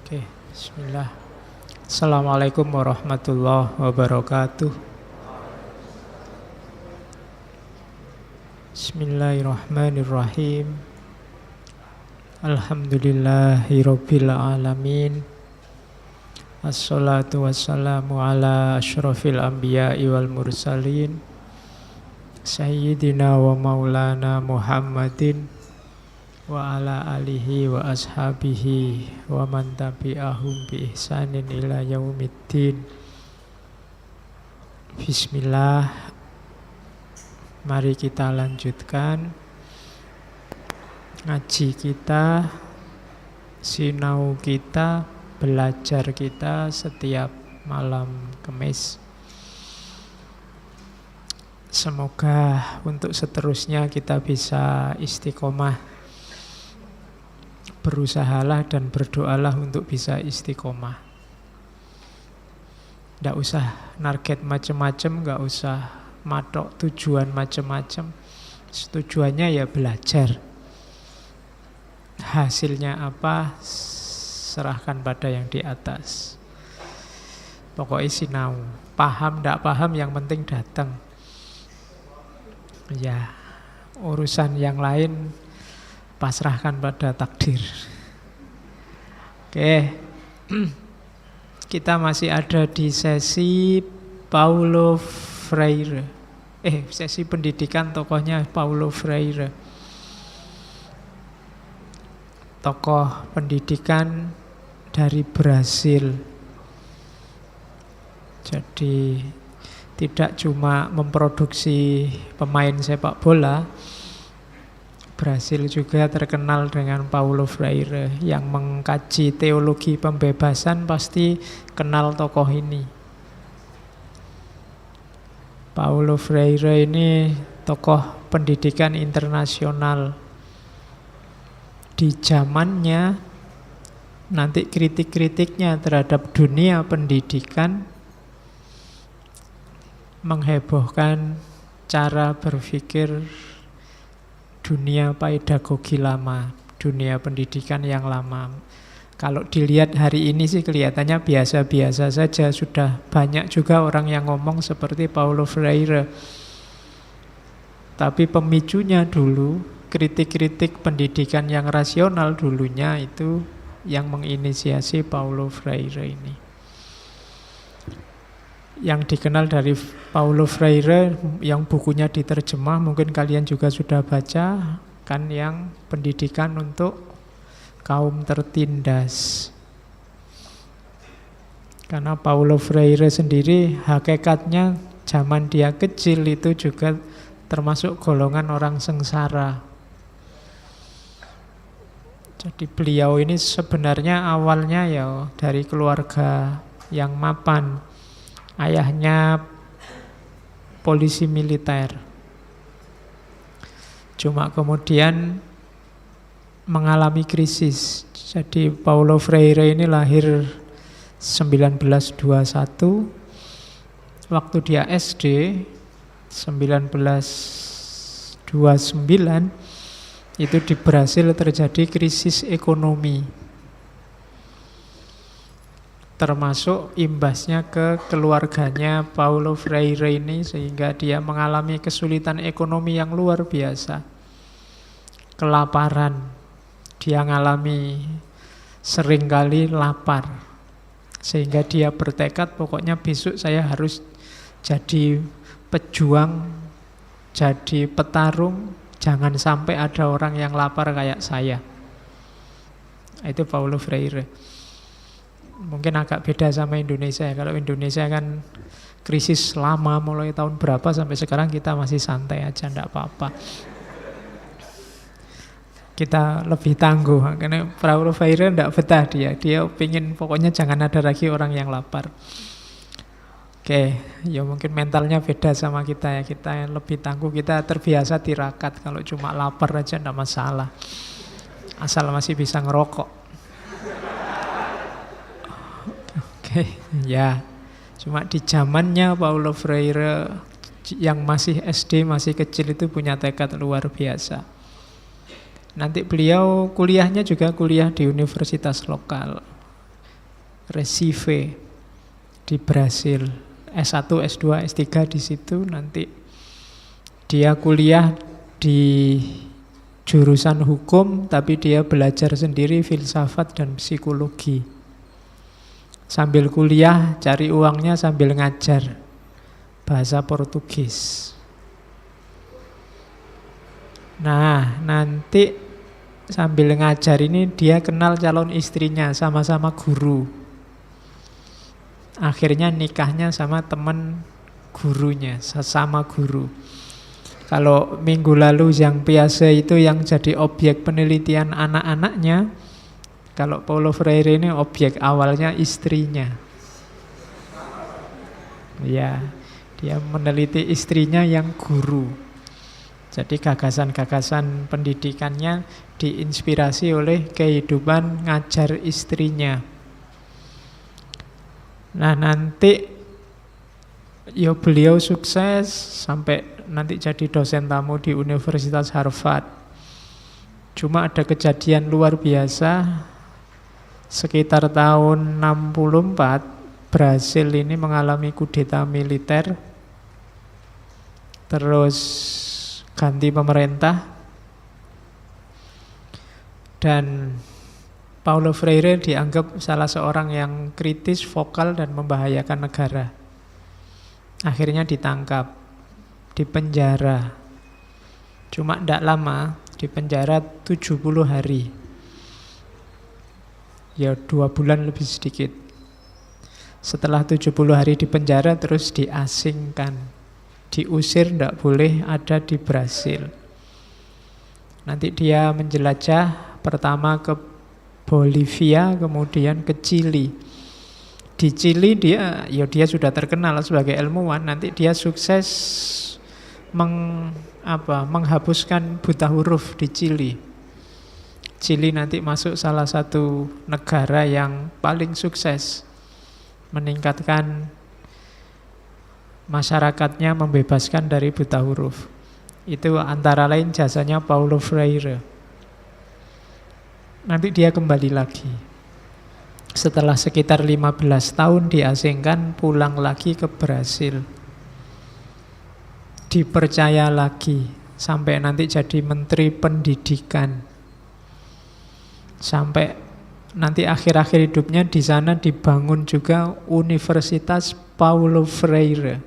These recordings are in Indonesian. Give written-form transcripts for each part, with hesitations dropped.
Oke, bismillah. Assalamualaikum warahmatullahi wabarakatuh. Bismillahirrahmanirrahim. Alhamdulillahirabbil alamin. Assalatu wassalamu ala asyrafil anbiya'i wal mursalin. Sayyidina wa maulana Muhammadin wa ala alihi wa ashabihi wa man tabi'ahum bi ihsanin ila yaumiddin. Bismillah. Mari kita lanjutkan ngaji kita, sinau kita, belajar kita setiap malam Kamis. Semoga untuk seterusnya kita bisa istiqomah. Berusahalah dan berdoalah untuk bisa istiqomah. Nggak usah target macam-macam, nggak usah matok tujuan macam-macam. Tujuannya ya belajar. Hasilnya apa, serahkan pada yang di atas. Pokoknya sinau. Paham, nggak paham, yang penting datang. Ya, urusan yang lain pasrahkan pada takdir. Oke. Kita masih ada di sesi Paulo Freire. Sesi pendidikan tokohnya Paulo Freire. Tokoh pendidikan dari Brasil. Jadi tidak cuma memproduksi pemain sepak bola, Brasil juga terkenal dengan Paulo Freire. Yang mengkaji teologi pembebasan pasti kenal tokoh ini. Paulo Freire ini tokoh pendidikan internasional. Di zamannya, nanti kritik-kritiknya terhadap dunia pendidikan menghebohkan cara berpikir dunia pedagogi lama, dunia pendidikan yang lama. Kalau dilihat hari ini sih kelihatannya biasa-biasa saja. Sudah banyak juga orang yang ngomong seperti Paulo Freire. Tapi pemicunya dulu, kritik-kritik pendidikan yang rasional dulunya itu yang menginisiasi Paulo Freire ini. Yang dikenal dari Paulo Freire, yang bukunya diterjemah, mungkin kalian juga sudah baca, kan, yang pendidikan untuk kaum tertindas. Karena Paulo Freire sendiri hakikatnya zaman dia kecil itu juga termasuk golongan orang sengsara. Jadi beliau ini sebenarnya awalnya ya dari keluarga yang mapan. Ayahnya polisi militer. Cuma kemudian mengalami krisis. Jadi Paulo Freire ini lahir 1921. Waktu dia SD 1929 itu di Brasil terjadi krisis ekonomi. Termasuk imbasnya ke keluarganya Paulo Freire ini, sehingga dia mengalami kesulitan ekonomi yang luar biasa. Kelaparan. Dia mengalami seringkali lapar. Sehingga dia bertekad pokoknya besok saya harus jadi pejuang, jadi petarung, jangan sampai ada orang yang lapar kayak saya. Itu Paulo Freire. Mungkin agak beda sama Indonesia. Kalau Indonesia kan krisis lama, mulai tahun berapa sampai sekarang kita masih santai aja, enggak apa-apa. Kita lebih tangguh. Karena Paulo Freire enggak betah dia. Dia pengen pokoknya jangan ada lagi orang yang lapar. Oke, ya mungkin mentalnya beda sama kita ya. Kita yang lebih tangguh, kita terbiasa tirakat. Kalau cuma lapar aja enggak masalah. Asal masih bisa ngerokok. Ya, cuma di zamannya Paulo Freire yang masih SD, masih kecil itu punya tekad luar biasa. Nanti beliau kuliahnya juga kuliah di universitas lokal. Recife di Brasil. S1, S2, S3 di situ. Nanti dia kuliah di jurusan hukum, tapi dia belajar sendiri filsafat dan psikologi. Sambil kuliah, cari uangnya sambil ngajar bahasa Portugis. Nah, nanti sambil ngajar ini dia kenal calon istrinya, sama-sama guru. Akhirnya nikahnya sama teman gurunya, sesama guru. Kalau minggu lalu yang Piaget itu yang jadi objek penelitian anak-anaknya, kalau Paulo Freire ini objek awalnya istrinya. Ya, dia meneliti istrinya yang guru. Jadi gagasan-gagasan pendidikannya diinspirasi oleh kehidupan ngajar istrinya. Nah, nanti ya beliau sukses sampai nanti jadi dosen tamu di Universitas Harvard. Cuma ada kejadian luar biasa. Sekitar tahun 64 Brasil ini mengalami kudeta militer. Terus ganti pemerintah. Dan Paulo Freire dianggap salah seorang yang kritis, vokal, dan membahayakan negara. Akhirnya ditangkap, dipenjara. Cuma tidak lama, dipenjara 70 hari. Ya 2 bulan lebih sedikit. Setelah 70 hari dipenjara terus diasingkan. Diusir, tidak boleh ada di Brasil. Nanti dia menjelajah pertama ke Bolivia, kemudian ke Chili. Di Chili dia sudah terkenal sebagai ilmuwan. Nanti dia sukses menghapuskan buta huruf di Chili. Chili nanti masuk salah satu negara yang paling sukses meningkatkan masyarakatnya, membebaskan dari buta huruf. Itu antara lain jasanya Paulo Freire. Nanti dia kembali lagi. Setelah sekitar 15 tahun diasingkan, pulang lagi ke Brasil. Dipercaya lagi sampai nanti jadi menteri pendidikan. Sampai nanti akhir-akhir hidupnya di sana dibangun juga Universitas Paulo Freire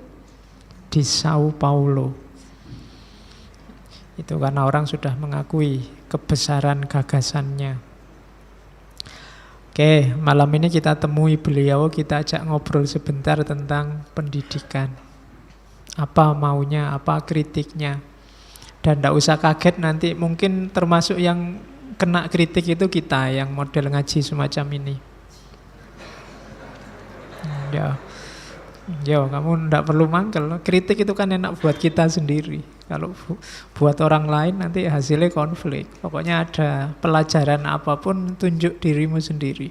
di Sao Paulo. Itu karena orang sudah mengakui kebesaran gagasannya. Oke, malam ini kita temui beliau, kita ajak ngobrol sebentar tentang pendidikan. Apa maunya, apa kritiknya. Dan tidak usah kaget nanti mungkin termasuk yang kena kritik itu kita yang model ngaji semacam ini. Ya, kamu tidak perlu mangkel. Kritik itu kan enak buat kita sendiri. Kalau buat orang lain nanti hasilnya konflik. Pokoknya ada pelajaran apapun, tunjuk dirimu sendiri.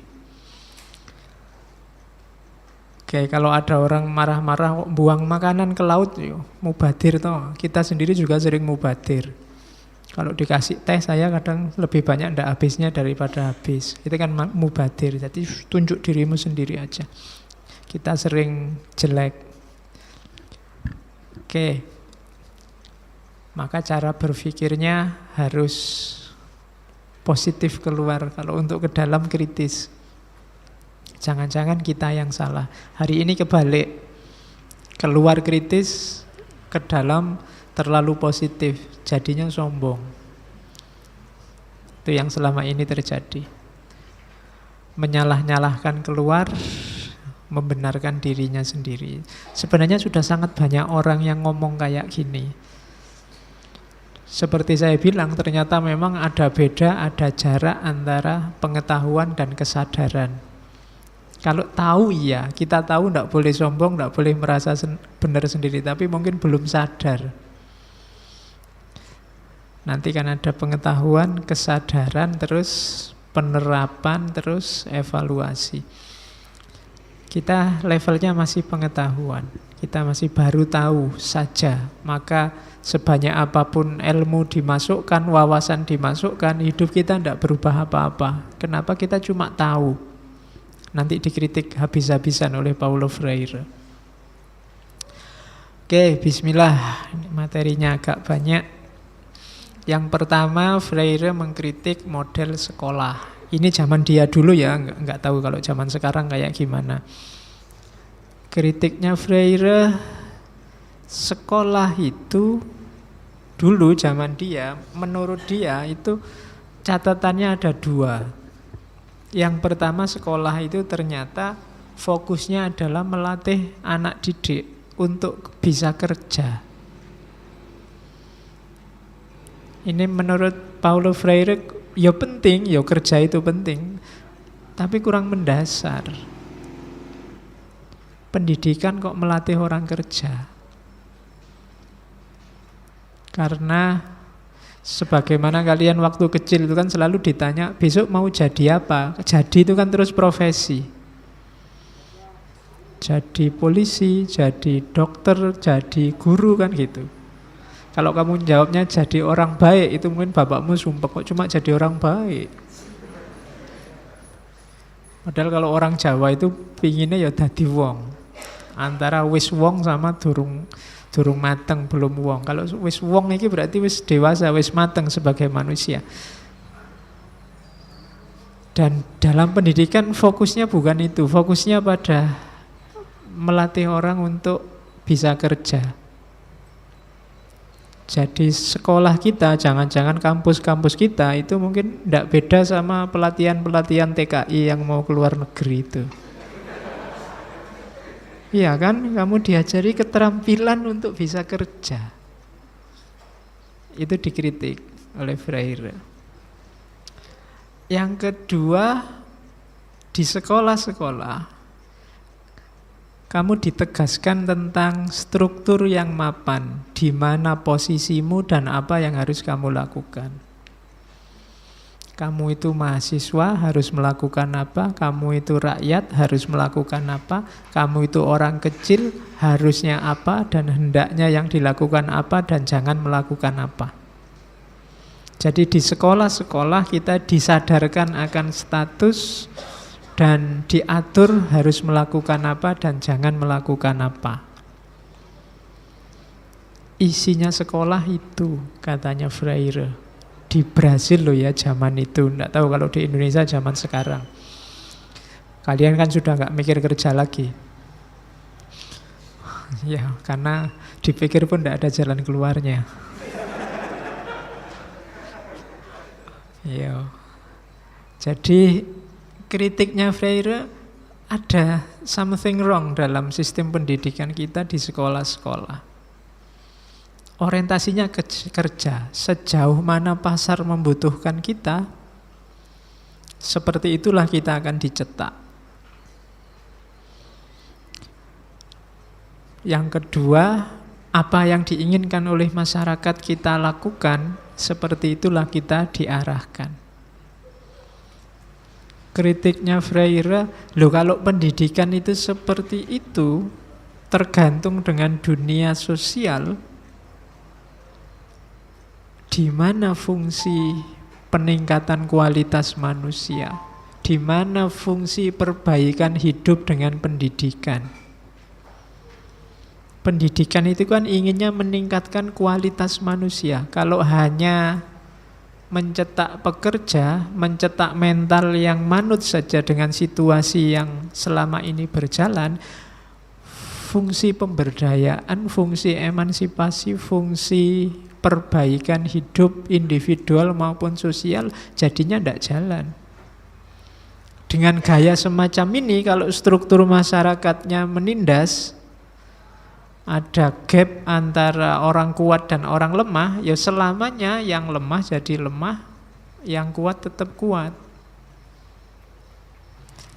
Oke, kalau ada orang marah-marah buang makanan ke laut, mubadir toh. Kita sendiri juga sering mubadir. Kalau dikasih teh saya kadang lebih banyak ndak habisnya daripada habis. Itu kan mubadir. Jadi tunjuk dirimu sendiri aja. Kita sering jelek. Oke. Maka cara berpikirnya harus positif keluar. Kalau untuk ke dalam kritis. Jangan-jangan kita yang salah. Hari ini kebalik. Keluar kritis, ke dalam terlalu positif. Jadinya sombong. Itu yang selama ini terjadi. Menyalah-nyalahkan keluar, membenarkan dirinya sendiri. Sebenarnya sudah sangat banyak orang yang ngomong kayak gini. Seperti saya bilang, ternyata memang ada beda, ada jarak antara pengetahuan dan kesadaran. Kalau tahu iya, kita tahu tidak boleh sombong, tidak boleh merasa benar sendiri, tapi mungkin belum sadar. Nanti kan ada pengetahuan, kesadaran, terus penerapan, terus evaluasi. Kita levelnya masih pengetahuan, kita masih baru tahu saja. Maka sebanyak apapun ilmu dimasukkan, wawasan dimasukkan, hidup kita tidak berubah apa-apa. Kenapa? Kita cuma tahu. Nanti dikritik habis-habisan oleh Paulo Freire. Oke, bismillah. Materinya agak banyak. Yang pertama, Freire mengkritik model sekolah. Ini zaman dia dulu ya, nggak tahu kalau zaman sekarang kayak gimana. Kritiknya Freire, sekolah itu dulu zaman dia, menurut dia itu catatannya ada dua. Yang pertama, sekolah itu ternyata fokusnya adalah melatih anak didik untuk bisa kerja. Ini menurut Paulo Freire, ya penting, ya kerja itu penting, tapi kurang mendasar. Pendidikan kok melatih orang kerja? Karena sebagaimana kalian waktu kecil itu kan selalu ditanya, besok mau jadi apa? Jadi itu kan terus profesi. Jadi polisi, jadi dokter, jadi guru kan gitu. Kalau kamu jawabnya jadi orang baik, itu mungkin bapakmu sumpah, kok cuma jadi orang baik. Padahal kalau orang Jawa itu pinginnya ya dadi wong. Antara wis wong sama durung mateng, belum wong. Kalau wis wong ini berarti wis dewasa, wis mateng sebagai manusia. Dan dalam pendidikan fokusnya bukan itu, fokusnya pada melatih orang untuk bisa kerja. Jadi sekolah kita, jangan-jangan kampus-kampus kita itu mungkin tidak beda sama pelatihan-pelatihan TKI yang mau keluar negeri itu. Iya kan, kamu diajari keterampilan untuk bisa kerja. Itu dikritik oleh Freire. Yang kedua, di sekolah-sekolah kamu ditegaskan tentang struktur yang mapan, di mana posisimu dan apa yang harus kamu lakukan. Kamu itu mahasiswa harus melakukan apa, kamu itu rakyat harus melakukan apa, kamu itu orang kecil harusnya apa dan hendaknya yang dilakukan apa dan jangan melakukan apa. Jadi di sekolah-sekolah kita disadarkan akan status dan diatur harus melakukan apa dan jangan melakukan apa. Isinya sekolah itu, katanya Freire. Di Brasil loh ya zaman itu. Nggak tahu kalau di Indonesia zaman sekarang. Kalian kan sudah nggak mikir kerja lagi. Ya, karena dipikir pun nggak ada jalan keluarnya. Ya. Jadi kritiknya Freire, ada something wrong dalam sistem pendidikan kita di sekolah-sekolah. Orientasinya kerja, sejauh mana pasar membutuhkan kita, seperti itulah kita akan dicetak. Yang kedua, apa yang diinginkan oleh masyarakat kita lakukan, seperti itulah kita diarahkan. Kritiknya Freire, loh kalau pendidikan itu seperti itu, tergantung dengan dunia sosial, di mana fungsi peningkatan kualitas manusia? Di mana fungsi perbaikan hidup dengan pendidikan? Pendidikan itu kan inginnya meningkatkan kualitas manusia. Kalau hanya mencetak pekerja, mencetak mental yang manut saja dengan situasi yang selama ini berjalan, fungsi pemberdayaan, fungsi emansipasi, fungsi perbaikan hidup individual maupun sosial jadinya tidak jalan. Dengan gaya semacam ini, kalau struktur masyarakatnya menindas, ada gap antara orang kuat dan orang lemah, ya selamanya yang lemah jadi lemah, yang kuat tetap kuat.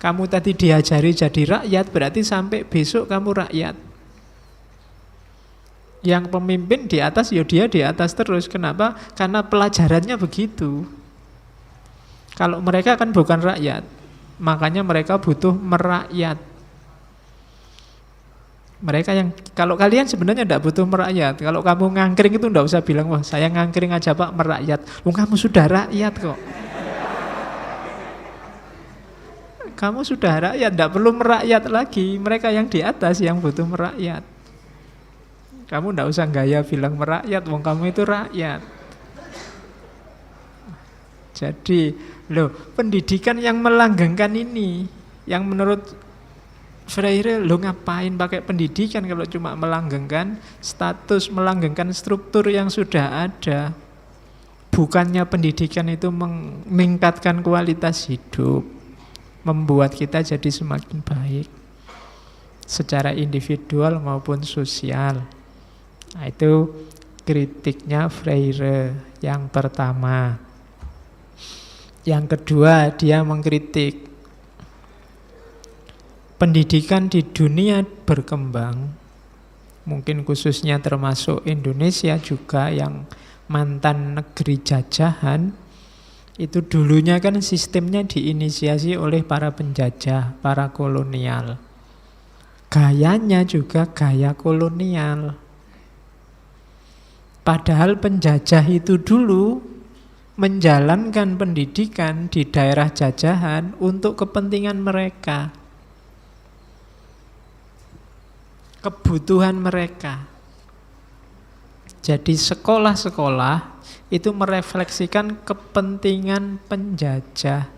Kamu tadi diajari jadi rakyat, berarti sampai besok kamu rakyat. Yang pemimpin di atas, ya dia di atas terus. Kenapa? Karena pelajarannya begitu. Kalau mereka kan bukan rakyat, makanya mereka butuh merakyat. Mereka yang, kalau kalian sebenarnya tidak butuh merakyat. Kalau kamu ngangkring itu tidak usah bilang, wah saya ngangkring aja Pak merakyat. Loh kamu sudah rakyat kok. kamu sudah rakyat, tidak perlu merakyat lagi. Mereka yang di atas yang butuh merakyat. Kamu tidak usah gaya bilang merakyat, wong kamu itu rakyat. Jadi, pendidikan yang melanggengkan ini, yang menurut Freire, ngapain pakai pendidikan kalau cuma melanggengkan status, melanggengkan struktur yang sudah ada. Bukannya pendidikan itu meningkatkan kualitas hidup, membuat kita jadi semakin baik secara individual maupun sosial. Nah, itu kritiknya Freire yang pertama. Yang kedua, dia mengkritik pendidikan di dunia berkembang, mungkin khususnya termasuk Indonesia juga yang mantan negeri jajahan, itu dulunya kan sistemnya diinisiasi oleh para penjajah, para kolonial. Gayanya juga gaya kolonial. Padahal penjajah itu dulu menjalankan pendidikan di daerah jajahan untuk kepentingan mereka, kebutuhan mereka. Jadi sekolah-sekolah itu merefleksikan kepentingan penjajah,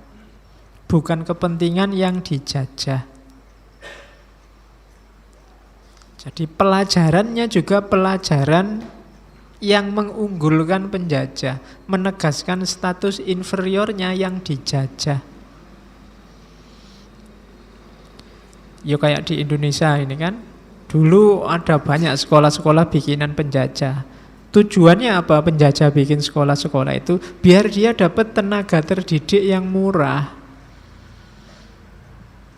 bukan kepentingan yang dijajah. Jadi pelajarannya juga pelajaran yang mengunggulkan penjajah, menegaskan status inferiornya yang dijajah. Ya kayak di Indonesia ini kan, dulu ada banyak sekolah-sekolah bikinan penjajah. Tujuannya apa penjajah bikin sekolah-sekolah itu? Biar dia dapat tenaga terdidik yang murah.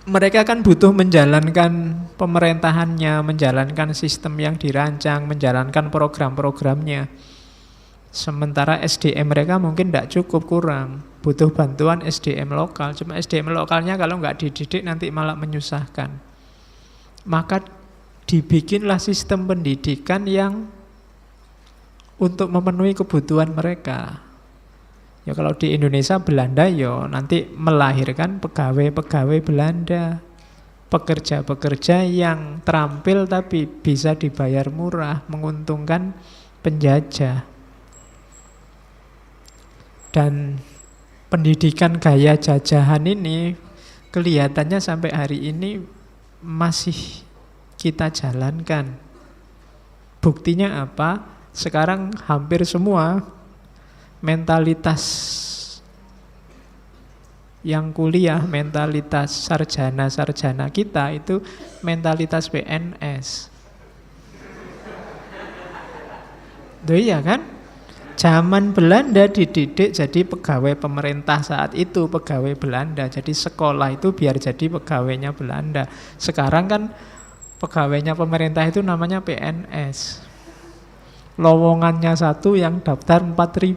Mereka kan butuh menjalankan pemerintahannya, menjalankan sistem yang dirancang, menjalankan program-programnya. Sementara SDM mereka mungkin tidak cukup, kurang. Butuh bantuan SDM lokal. Cuma SDM lokalnya kalau nggak dididik nanti malah menyusahkan. Maka dibikinlah sistem pendidikan yang untuk memenuhi kebutuhan mereka. Ya kalau di Indonesia Belanda ya nanti melahirkan pegawai-pegawai Belanda, pekerja-pekerja yang terampil tapi bisa dibayar murah, menguntungkan penjajah. Dan pendidikan gaya jajahan ini kelihatannya sampai hari ini masih kita jalankan. Buktinya apa? Sekarang hampir semua mentalitas yang kuliah, mentalitas sarjana-sarjana kita itu mentalitas PNS. Tuh iya kan? Zaman Belanda dididik jadi pegawai pemerintah saat itu, pegawai Belanda. Jadi sekolah itu biar jadi pegawainya Belanda. Sekarang kan pegawainya pemerintah itu namanya PNS. Lowongannya satu yang daftar 4.000.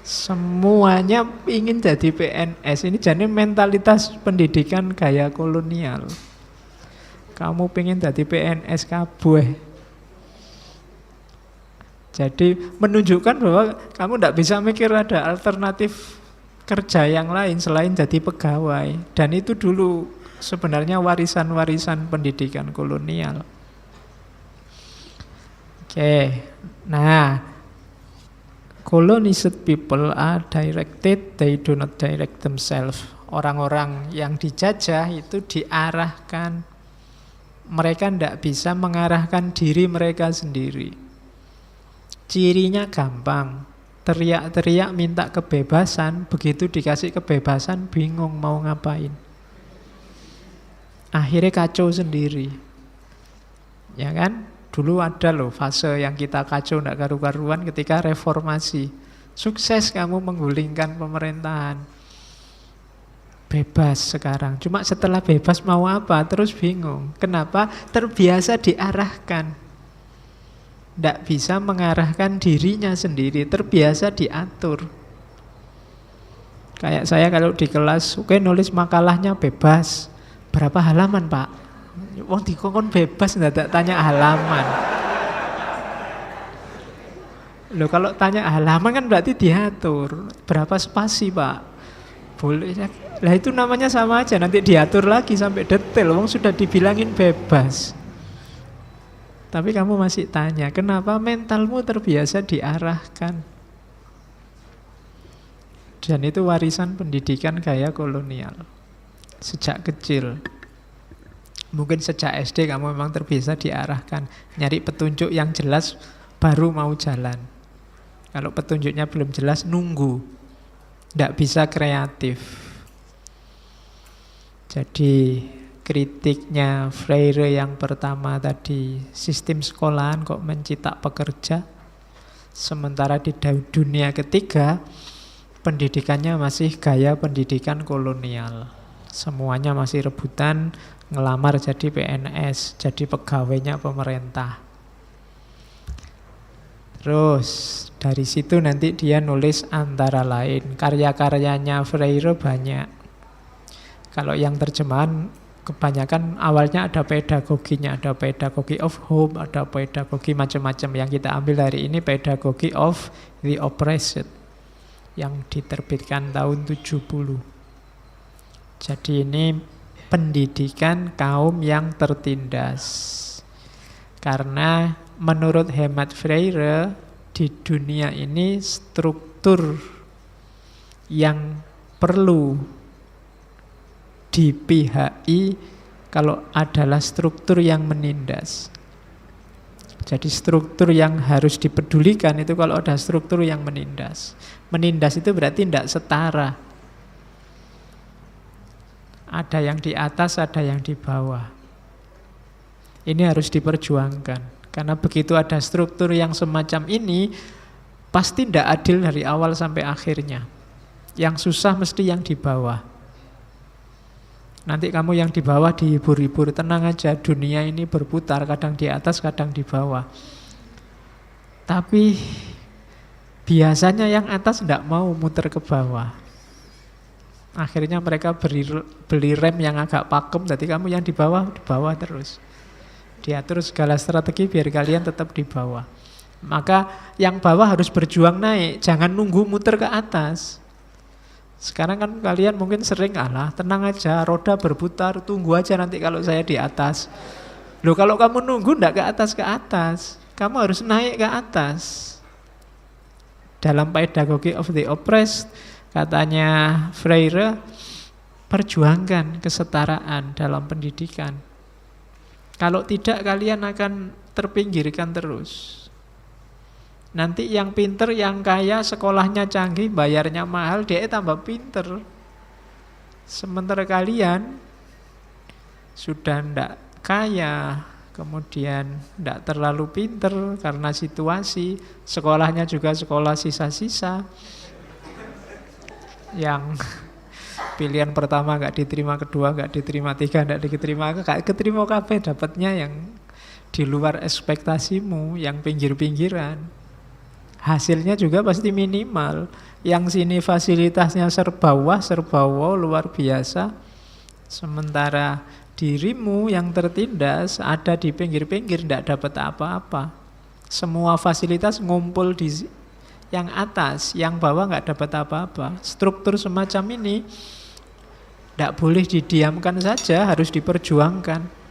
Semuanya ingin jadi PNS. Ini jadi mentalitas pendidikan gaya kolonial. Kamu pengen jadi PNS kabeh. Jadi menunjukkan bahwa kamu tidak bisa mikir ada alternatif kerja yang lain selain jadi pegawai. Dan itu dulu sebenarnya warisan-warisan pendidikan kolonial. Oke, nah, colonized people are directed, they do not direct themselves. Orang-orang yang dijajah itu diarahkan. Mereka tidak bisa mengarahkan diri mereka sendiri. Cirinya gampang, teriak-teriak minta kebebasan, begitu dikasih kebebasan bingung mau ngapain. Akhirnya kacau sendiri. Ya kan? Dulu ada loh fase yang kita kacau tidak karu-karuan ketika reformasi. Sukses kamu menggulingkan pemerintahan. Bebas sekarang. Cuma setelah bebas mau apa? Terus bingung. Kenapa? Terbiasa diarahkan. Tidak bisa mengarahkan dirinya sendiri. Terbiasa diatur. Kayak saya kalau di kelas, oke nulis makalahnya bebas. Berapa halaman Pak? Wong dikongkon bebas ndak tanya halaman. Loh kalau tanya halaman kan berarti diatur. Berapa spasi Pak? boleh. Lah itu namanya sama aja, nanti diatur lagi sampai detail. Wong sudah dibilangin bebas. Tapi kamu masih tanya, kenapa mentalmu terbiasa diarahkan? Dan itu warisan pendidikan gaya kolonial. Sejak kecil. Mungkin sejak SD kamu memang terbiasa diarahkan. Nyari petunjuk yang jelas, baru mau jalan. Kalau petunjuknya belum jelas, nunggu. Tidak bisa kreatif. Jadi kritiknya Freire yang pertama tadi, sistem sekolahan kok mencetak pekerja, sementara di dunia ketiga pendidikannya masih gaya pendidikan kolonial. Semuanya masih rebutan ngelamar jadi PNS, jadi pegawainya pemerintah. Terus dari situ nanti dia nulis antara lain, karya-karyanya Freire banyak. Kalau yang terjemahan kebanyakan awalnya ada pedagoginya, ada pedagogy of hope, ada pedagogi macam-macam. Yang kita ambil hari ini pedagogy of the oppressed yang diterbitkan tahun 70. Jadi ini pendidikan kaum yang tertindas. Karena menurut hemat Freire di dunia ini struktur yang perlu dipihaki kalau adalah struktur yang menindas. Jadi struktur yang harus dipedulikan itu kalau ada struktur yang menindas. Menindas itu berarti tidak setara. Ada yang di atas, ada yang di bawah. Ini harus diperjuangkan. Karena begitu ada struktur yang semacam ini, pasti tidak adil dari awal sampai akhirnya. Yang susah mesti yang di bawah. Nanti kamu yang di bawah dihibur-hibur, tenang aja, dunia ini berputar, kadang di atas, kadang di bawah. Tapi biasanya yang atas tidak mau muter ke bawah. Akhirnya mereka beli rem yang agak pakem, jadi kamu yang di bawah terus. Diatur segala strategi biar kalian tetap di bawah. Maka yang bawah harus berjuang naik, jangan nunggu muter ke atas. Sekarang kan kalian mungkin sering, alah tenang aja, roda berputar, tunggu aja nanti kalau saya di atas. Loh kalau kamu nunggu ndak ke atas, kamu harus naik ke atas. Dalam pedagogy of the oppressed, katanya Freire, perjuangkan kesetaraan dalam pendidikan. Kalau tidak kalian akan terpinggirkan terus. Nanti yang pinter, yang kaya, sekolahnya canggih, bayarnya mahal, dia tambah pinter. Sementara kalian sudah ndak kaya, kemudian ndak terlalu pinter karena situasi, sekolahnya juga sekolah sisa-sisa. Yang pilihan pertama nggak diterima, kedua nggak diterima, tiga nggak diterima, nggak keterima kabeh, dapatnya yang di luar ekspektasimu, yang pinggir-pinggiran. Hasilnya juga pasti minimal. Yang sini fasilitasnya serba wah, serba wow, luar biasa. Sementara dirimu yang tertindas ada di pinggir-pinggir, tidak dapat apa-apa. Semua fasilitas ngumpul di yang atas, yang bawah nggak dapat apa-apa. Struktur semacam ini tidak boleh didiamkan saja, harus diperjuangkan.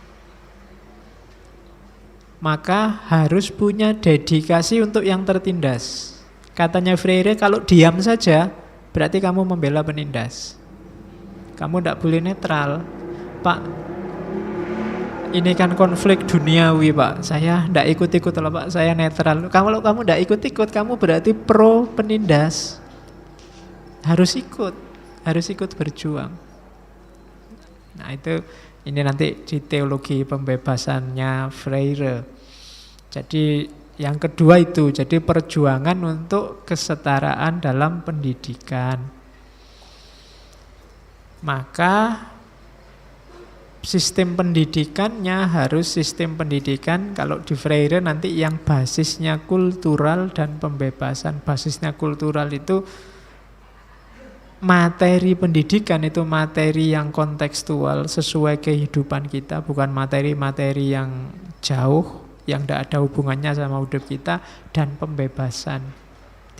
Maka harus punya dedikasi untuk yang tertindas. Katanya Freire, kalau diam saja berarti kamu membela penindas. Kamu tidak boleh netral. Pak, ini kan konflik duniawi Pak, saya tidak ikut-ikut lah Pak, saya netral. Kalau kamu tidak ikut-ikut, kamu berarti pro penindas. Harus ikut berjuang. Nah itu, ini nanti di teologi pembebasannya Freire. Jadi yang kedua itu, jadi perjuangan untuk kesetaraan dalam pendidikan. Maka sistem pendidikannya harus sistem pendidikan, kalau di Freire nanti yang basisnya kultural dan pembebasan. Basisnya kultural itu materi pendidikan, itu materi yang kontekstual sesuai kehidupan kita, bukan materi-materi yang jauh, yang tidak ada hubungannya sama hidup kita. Dan pembebasan,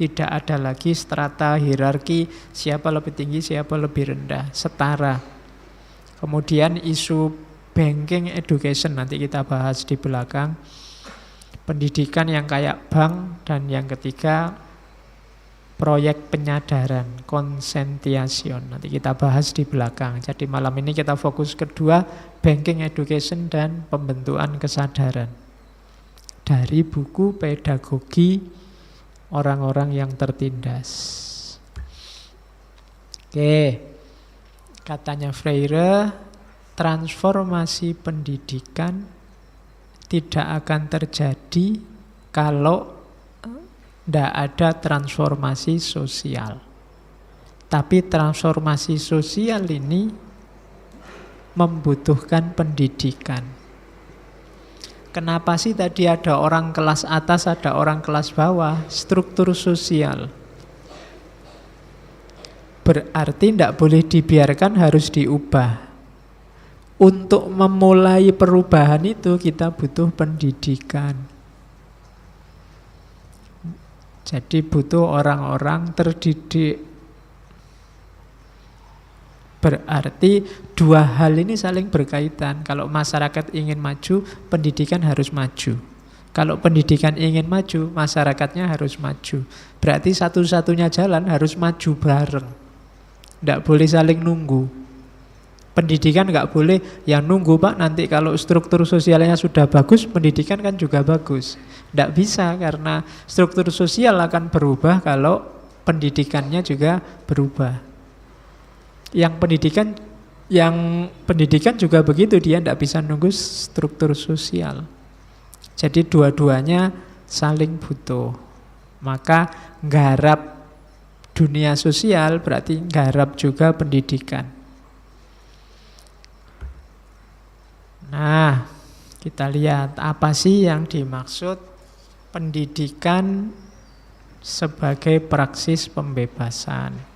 Tidak ada lagi strata hierarki siapa lebih tinggi, siapa lebih rendah, setara. Kemudian isu banking education nanti kita bahas di belakang. Pendidikan yang kayak bank, dan yang ketiga proyek penyadaran, conscientization. Nanti kita bahas di belakang. Jadi malam ini kita fokus kedua, banking education dan pembentukan kesadaran. Dari buku pedagogi orang-orang yang tertindas. Oke, katanya Freire, transformasi pendidikan tidak akan terjadi kalau tidak ada transformasi sosial. Tapi transformasi sosial ini membutuhkan pendidikan. Kenapa sih tadi ada orang kelas atas, ada orang kelas bawah? Struktur sosial. Berarti tidak boleh dibiarkan, harus diubah. Untuk memulai perubahan itu kita butuh pendidikan. Jadi butuh orang-orang terdidik. Berarti dua hal ini saling berkaitan. Kalau masyarakat ingin maju, pendidikan harus maju. Kalau pendidikan ingin maju, masyarakatnya harus maju. Berarti satu-satunya jalan harus maju bareng. Tidak boleh saling nunggu. Pendidikan nggak boleh yang nunggu Pak, nanti kalau struktur sosialnya sudah bagus, pendidikan kan juga bagus. Nggak bisa, karena struktur sosial akan berubah kalau pendidikannya juga berubah. Yang pendidikan juga begitu, dia nggak bisa nunggu struktur sosial. Jadi dua-duanya saling butuh. Maka nggarap dunia sosial berarti nggarap juga pendidikan. Nah, kita lihat apa sih yang dimaksud pendidikan sebagai praksis pembebasan.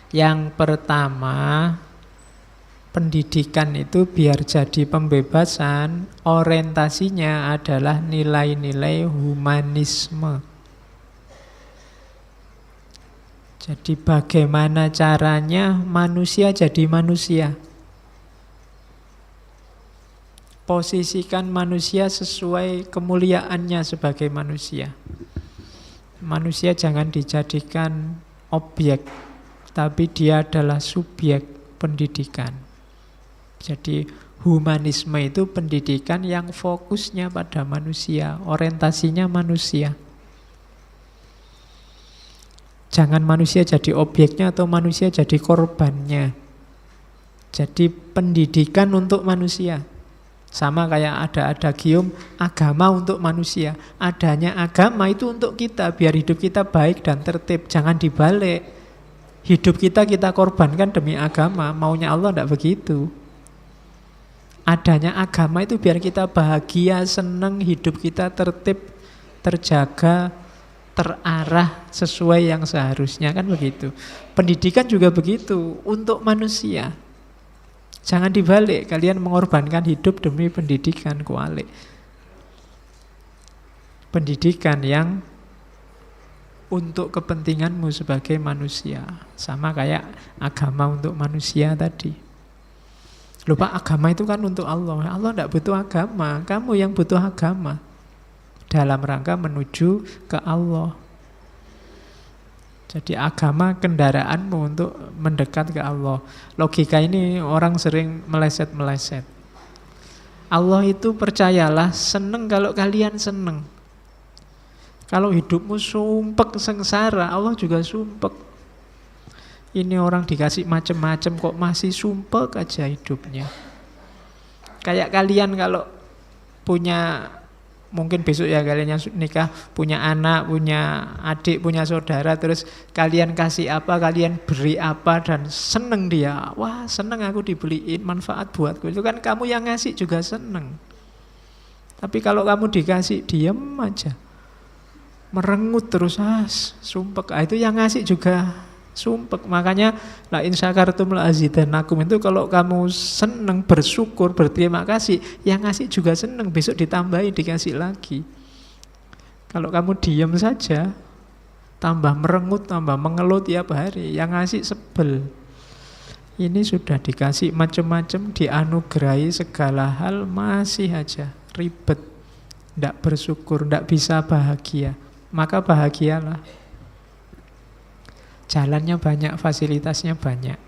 Yang pertama, pendidikan itu biar jadi pembebasan, orientasinya adalah nilai-nilai humanisme. Jadi bagaimana caranya manusia jadi manusia? Posisikan manusia sesuai kemuliaannya sebagai manusia. Manusia jangan dijadikan objek, tapi dia adalah subjek pendidikan. Jadi humanisme itu pendidikan yang fokusnya pada manusia, orientasinya manusia. Jangan manusia jadi objeknya atau manusia jadi korbannya. Jadi pendidikan untuk manusia. Sama kayak ada adagium agama untuk manusia. Adanya agama itu untuk kita, biar hidup kita baik dan tertib. Jangan dibalik. Hidup kita korbankan demi agama. Maunya Allah tidak begitu. Adanya agama itu biar kita bahagia, senang, hidup kita tertib, terjaga, terarah sesuai yang seharusnya, kan begitu. Pendidikan juga begitu, untuk manusia. Jangan dibalik, kalian mengorbankan hidup demi pendidikan, kualik. Pendidikan yang untuk kepentinganmu sebagai manusia. Sama kayak agama untuk manusia tadi. Lupa agama itu kan untuk Allah. Allah tidak butuh agama, kamu yang butuh agama. Dalam rangka menuju ke Allah. Jadi agama kendaraanmu untuk mendekat ke Allah. Logika ini orang sering meleset-meleset. Allah itu percayalah seneng kalau kalian seneng. Kalau hidupmu sumpek sengsara, Allah juga sumpek. Ini orang dikasih macam-macam kok masih sumpek aja hidupnya. Kayak kalian kalau punya, mungkin besok ya kalian yang nikah, punya anak, punya adik, punya saudara, terus kalian kasih apa, kalian beri apa, dan seneng dia. Wah, seneng aku dibeliin, manfaat buatku. Itu kan kamu yang ngasih juga seneng. Tapi kalau kamu dikasih, diem aja, merengut terus, sumpek. Itu yang ngasih juga sumpek. Makanya la in syakartum la azidannakum, itu kalau kamu seneng, bersyukur, berterima kasih, yang ngasih juga seneng, besok ditambahin, dikasih lagi. Kalau kamu diam saja, tambah merengut, tambah mengeluh tiap hari. Yang ngasih sebel. Ini sudah dikasih macam-macam, dianugerahi segala hal, masih aja ribet, tidak bersyukur, tidak bisa bahagia. Maka bahagialah. Jalannya banyak, fasilitasnya banyak.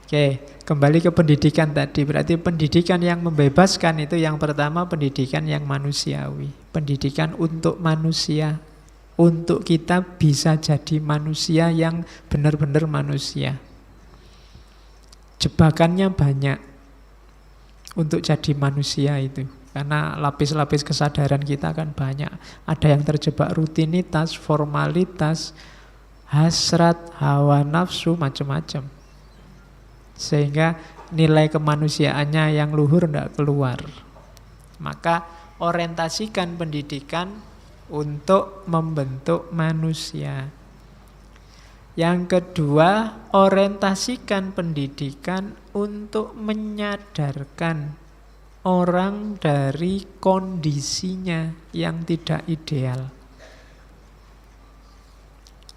Oke, kembali ke pendidikan tadi. Berarti pendidikan yang membebaskan itu yang pertama pendidikan yang manusiawi. Pendidikan untuk manusia. Untuk kita bisa jadi manusia yang benar-benar manusia. Jebakannya banyak untuk jadi manusia itu. Karena lapis-lapis kesadaran kita kan banyak. Ada yang terjebak rutinitas, formalitas, hasrat, hawa nafsu, macam-macam. Sehingga nilai kemanusiaannya yang luhur tidak keluar. Maka orientasikan pendidikan untuk membentuk manusia. Yang kedua, orientasikan pendidikan untuk menyadarkan orang dari kondisinya yang tidak ideal.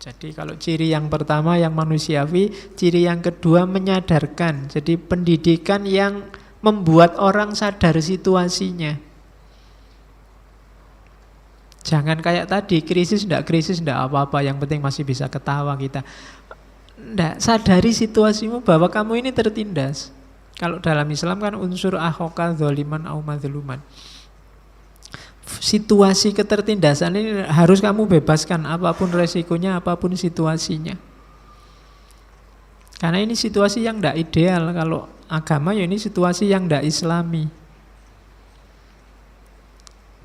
Jadi kalau ciri yang pertama yang manusiawi, ciri yang kedua menyadarkan. Jadi pendidikan yang membuat orang sadar situasinya. Jangan kayak tadi, krisis enggak apa-apa, yang penting masih bisa ketawa kita. Enggak, sadari situasimu bahwa kamu ini tertindas. Kalau dalam Islam kan unsur akhoka dzaliman au madzluman. Situasi ketertindasan ini harus kamu bebaskan, apapun resikonya, apapun situasinya. Karena ini situasi yang enggak ideal. Kalau agama ya ini situasi yang enggak islami.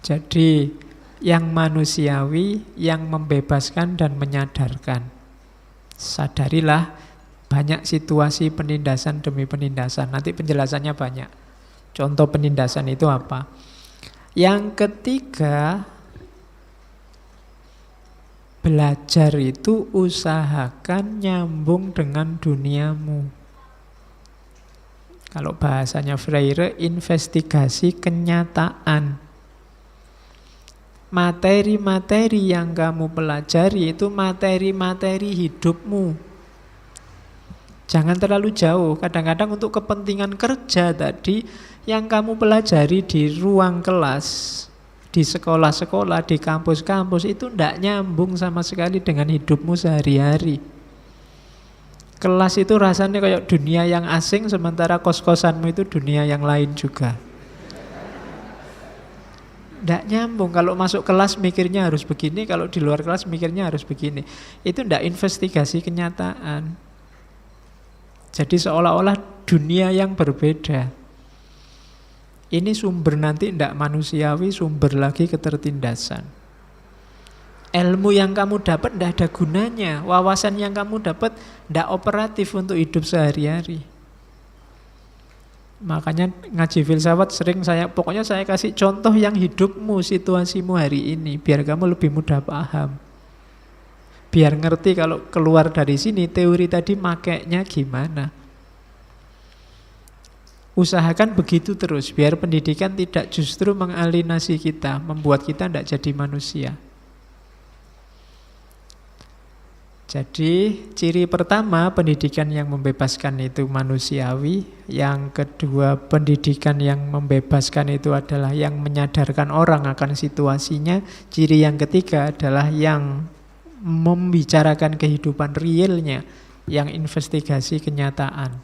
Jadi yang manusiawi, yang membebaskan dan menyadarkan. Sadarilah banyak situasi penindasan demi penindasan. Nanti penjelasannya banyak. Contoh penindasan itu apa? Yang ketiga, belajar itu usahakan nyambung dengan duniamu. Kalau bahasanya Freire, investigasi kenyataan. Materi-materi yang kamu pelajari itu materi-materi hidupmu. Jangan terlalu jauh. Kadang-kadang untuk kepentingan kerja tadi, yang kamu pelajari di ruang kelas, di sekolah-sekolah, di kampus-kampus, itu tidak nyambung sama sekali dengan hidupmu sehari-hari. Kelas itu rasanya kayak dunia yang asing, sementara kos-kosanmu itu dunia yang lain juga. Tidak nyambung. Kalau masuk kelas mikirnya harus begini, kalau di luar kelas mikirnya harus begini. Itu tidak investigasi kenyataan. Jadi seolah-olah dunia yang berbeda. Ini sumber nanti tidak manusiawi, sumber lagi ketertindasan. Ilmu yang kamu dapat tidak ada gunanya. Wawasan yang kamu dapat tidak operatif untuk hidup sehari-hari. Makanya ngaji filsafat sering pokoknya saya kasih contoh yang hidupmu, situasimu hari ini, biar kamu lebih mudah paham. Biar ngerti kalau keluar dari sini teori tadi makainya gimana. Usahakan begitu terus, biar pendidikan tidak justru mengalinasi kita, membuat kita tidak jadi manusia. Jadi ciri pertama pendidikan yang membebaskan itu manusiawi. Yang kedua pendidikan yang membebaskan itu adalah yang menyadarkan orang akan situasinya. Ciri yang ketiga adalah yang membicarakan kehidupan realnya, yang investigasi kenyataan.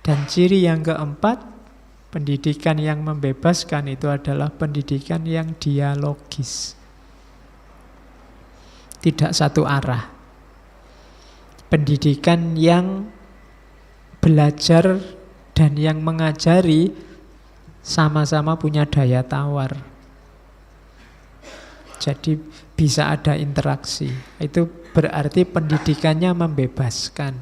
Dan ciri yang keempat, pendidikan yang membebaskan itu adalah pendidikan yang dialogis. Tidak satu arah. Pendidikan yang belajar dan yang mengajari sama-sama punya daya tawar. Jadi bisa ada interaksi. Itu berarti pendidikannya membebaskan.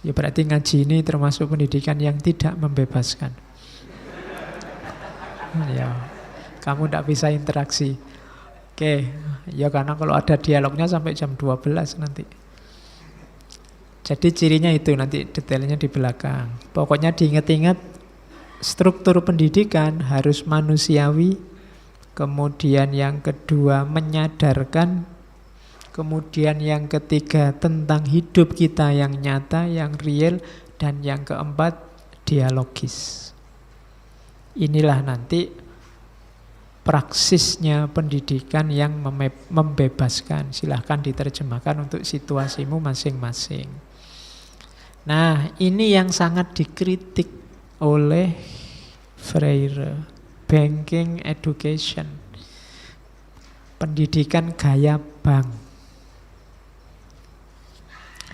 Ya berarti ngaji ini termasuk pendidikan yang tidak membebaskan. Ya, kamu tidak bisa interaksi. Oke, ya karena kalau ada dialognya sampai jam 12 nanti. Jadi cirinya itu nanti detailnya di belakang. Pokoknya diingat-ingat struktur pendidikan harus manusiawi, Kemudian yang kedua menyadarkan. Kemudian yang ketiga tentang hidup kita yang nyata, yang real. Dan yang keempat dialogis. Inilah nanti praksisnya pendidikan yang membebaskan. Silahkan diterjemahkan untuk situasimu masing-masing. Nah, ini yang sangat dikritik oleh Freire. Banking education. Pendidikan gaya bank.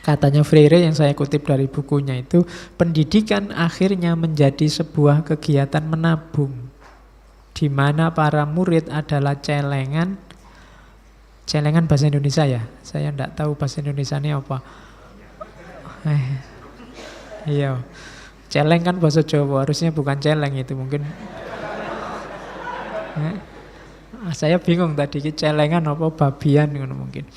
Katanya Freire yang saya kutip dari bukunya itu, pendidikan akhirnya menjadi sebuah kegiatan menabung, di mana para murid adalah celengan. Celengan bahasa Indonesia ya? Saya tidak tahu bahasa Indonesianya apa. Iya, celeng kan bahasa Jawa, harusnya bukan celeng itu mungkin. Saya bingung tadi, celengan apa babian mungkin.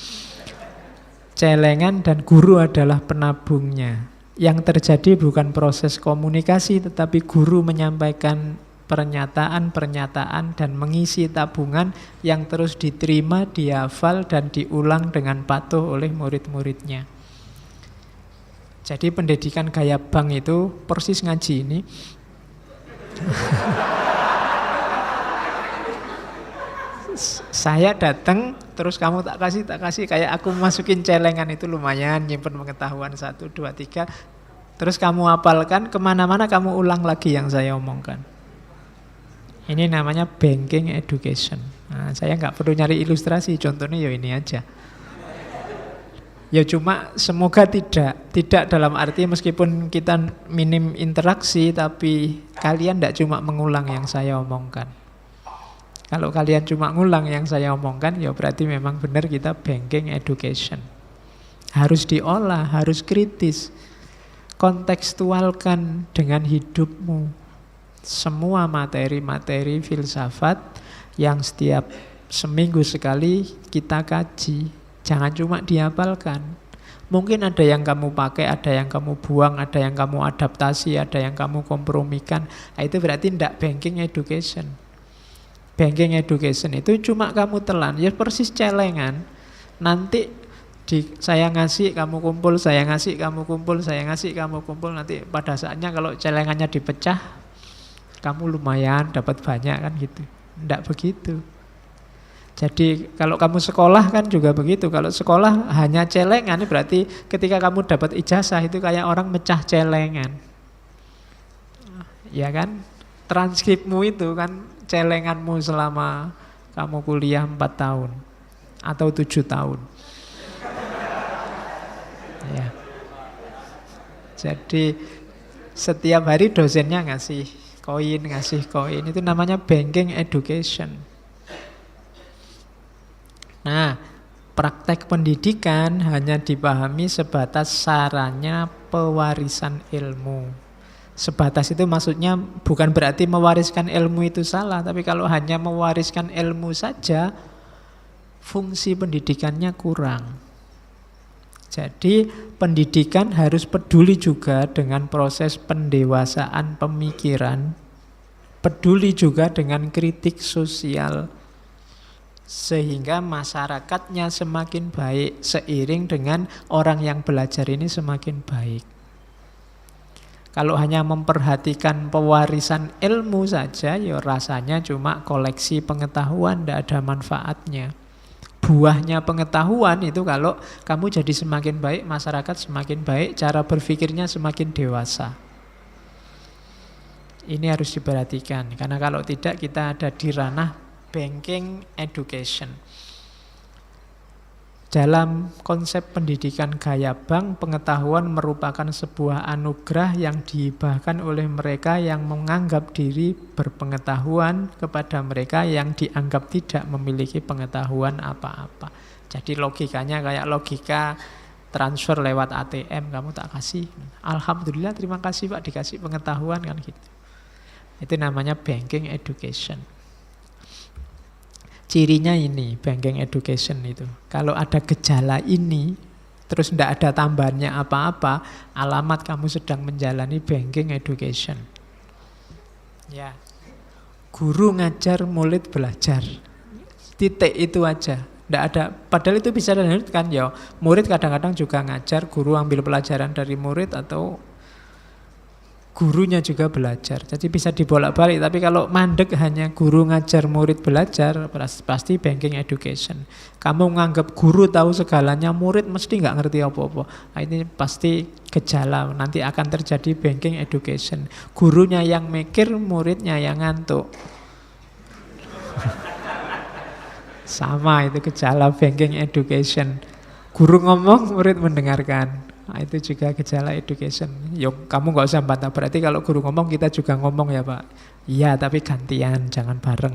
Celengan dan guru adalah penabungnya. Yang terjadi bukan proses komunikasi, tetapi guru menyampaikan pernyataan-pernyataan dan mengisi tabungan yang terus diterima, dihafal, dan diulang dengan patuh oleh murid-muridnya. Jadi pendidikan gaya bank itu persis ngaji ini. Saya datang, terus kamu tak kasih, kayak aku masukin celengan itu lumayan, nyimpen pengetahuan 1, 2, 3. Terus kamu hafalkan, kemana-mana kamu ulang lagi yang saya omongkan. Ini namanya banking education. Nah, saya nggak perlu nyari ilustrasi, contohnya ya ini aja. Ya cuma semoga tidak dalam arti meskipun kita minim interaksi, tapi kalian tidak cuma mengulang yang saya omongkan. Kalau kalian cuma ngulang yang saya omongkan, ya berarti memang benar kita banking education. Harus diolah, harus kritis. Kontekstualkan dengan hidupmu. Semua materi-materi filsafat yang setiap seminggu sekali kita kaji. Jangan cuma dihafalkan. Mungkin ada yang kamu pakai, ada yang kamu buang, ada yang kamu adaptasi, ada yang kamu kompromikan. Nah, itu berarti tidak banking education. Banking education itu cuma kamu telan, ya persis celengan. Nanti saya ngasih, kamu kumpul, saya ngasih, kamu kumpul, saya ngasih, kamu kumpul. Nanti pada saatnya kalau celengannya dipecah, kamu lumayan dapat banyak kan gitu. Tidak begitu. Jadi kalau kamu sekolah kan juga begitu. Kalau sekolah hanya celengan, berarti ketika kamu dapat ijazah itu kayak orang mecah celengan. Ya kan? Transkripmu itu kan celenganmu selama kamu kuliah 4 tahun atau 7 tahun. Ya. Jadi setiap hari dosennya ngasih koin, itu namanya banking education. Nah, praktek pendidikan hanya dipahami sebatas sarana pewarisan ilmu. Sebatas itu maksudnya bukan berarti mewariskan ilmu itu salah, tapi kalau hanya mewariskan ilmu saja, fungsi pendidikannya kurang. Jadi pendidikan harus peduli juga dengan proses pendewasaan pemikiran, peduli juga dengan kritik sosial, sehingga masyarakatnya semakin baik seiring dengan orang yang belajar ini semakin baik. Kalau hanya memperhatikan pewarisan ilmu saja, ya rasanya cuma koleksi pengetahuan, tidak ada manfaatnya. Buahnya pengetahuan itu kalau kamu jadi semakin baik, masyarakat semakin baik, cara berpikirnya semakin dewasa. Ini harus diperhatikan, karena kalau tidak kita ada di ranah banking education. Dalam konsep pendidikan gaya bank, pengetahuan merupakan sebuah anugerah yang dihibahkan oleh mereka yang menganggap diri berpengetahuan kepada mereka yang dianggap tidak memiliki pengetahuan apa-apa. Jadi logikanya kayak logika transfer lewat ATM, kamu tak kasih, alhamdulillah terima kasih Pak dikasih pengetahuan kan gitu. Itu namanya banking education. Cirinya ini, banking education itu. Kalau ada gejala ini, terus tidak ada tambahannya apa-apa, alamat kamu sedang menjalani banking education. Ya, Guru ngajar, murid belajar. Titik itu aja. Nggak ada, padahal itu bisa dilanjutkan ya. Murid kadang-kadang juga ngajar, guru ambil pelajaran dari murid atau gurunya juga belajar. Jadi bisa dibolak-balik. Tapi kalau mandek hanya guru ngajar, murid belajar, pasti banking education. Kamu nganggap guru tahu segalanya, murid mesti nggak ngerti apa-apa. Nah, ini pasti gejala. Nanti akan terjadi banking education. Gurunya yang mikir, muridnya yang ngantuk. Sama itu gejala banking education. Guru ngomong, murid mendengarkan. Nah, itu juga gejala education. Yuk, kamu nggak usah bantah. Berarti kalau guru ngomong, kita juga ngomong ya Pak. Iya, tapi gantian, jangan bareng.